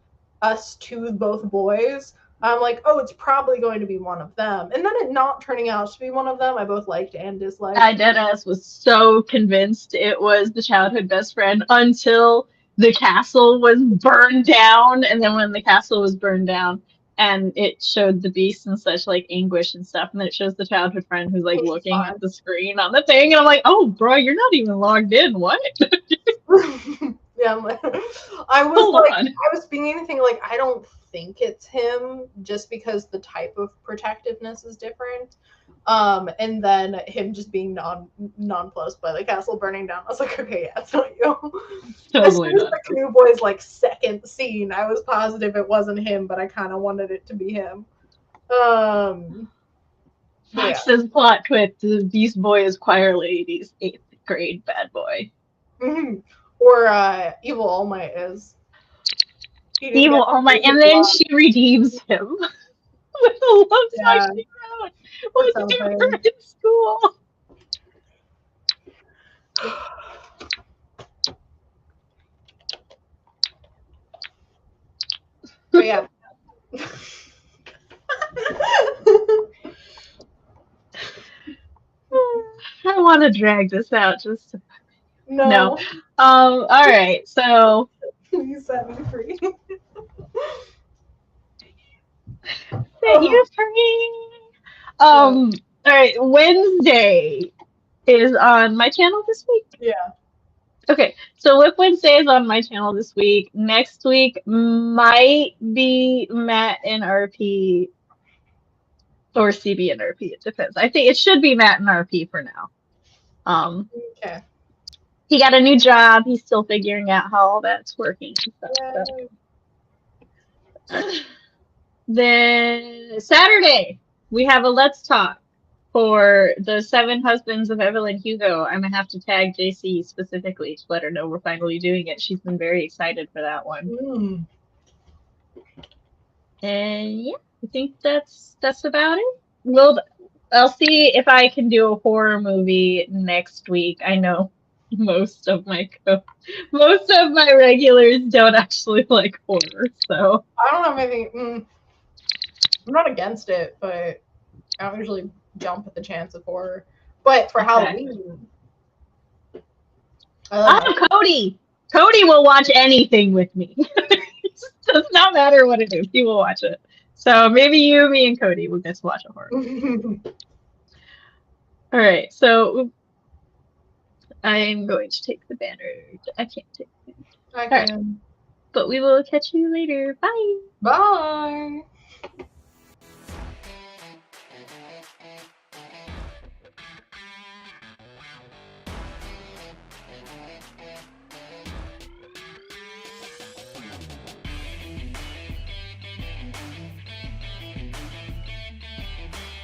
us to both boys, I'm like, oh, it's probably going to be one of them. And then it not turning out to be one of them, I both liked and disliked. I deadass was so convinced it was the childhood best friend until the castle was burned down. And then when the castle was burned down and it showed the Beast in such like anguish and stuff, and then it shows the childhood friend who's like looking at the screen on the thing, and I'm like, oh, bro, you're not even logged in. What? Yeah, I was beginning to think like I don't think it's him just because the type of protectiveness is different. And then him just being nonplussed by the castle burning down. I was like, okay, yeah, it's not you. Totally as soon as the Canoe Boy's like second scene, I was positive it wasn't him, but I kind of wanted it to be him. Fox says plot twist: the Beast Boy is Choir Lady's 8th grade bad boy. Mm-hmm. Or Evil All Might is. Evil All Might, and then she redeems him with a love song she wrote with her in school. But yeah. I want to drag this out just to... No. All right, so please set me free. Set you free. All right, Wednesday is on my channel this week. Yeah. Okay, so Whip Wednesday is on my channel this week. Next week might be Matt and RP or CB and RP. It depends. I think it should be Matt and RP for now. Okay. He got a new job. He's still figuring out how all that's working and stuff. So. Then Saturday we have a Let's Talk for the 7 Husbands of Evelyn Hugo. I'm gonna have to tag JC specifically to let her know we're finally doing it. She's been very excited for that one. And yeah, I think that's about it. I'll see if I can do a horror movie next week. I know most of my regulars don't actually like horror, so I don't have anything. I'm not against it, but I don't usually jump at the chance of horror. But for Halloween, Cody. Cody will watch anything with me. It does not matter what it is. He will watch it. So maybe you, me, and Cody will get to watch a horror. All right. So I'm going to take the banner. I can't take it. I can. Right. But we will catch you later. Bye. Bye.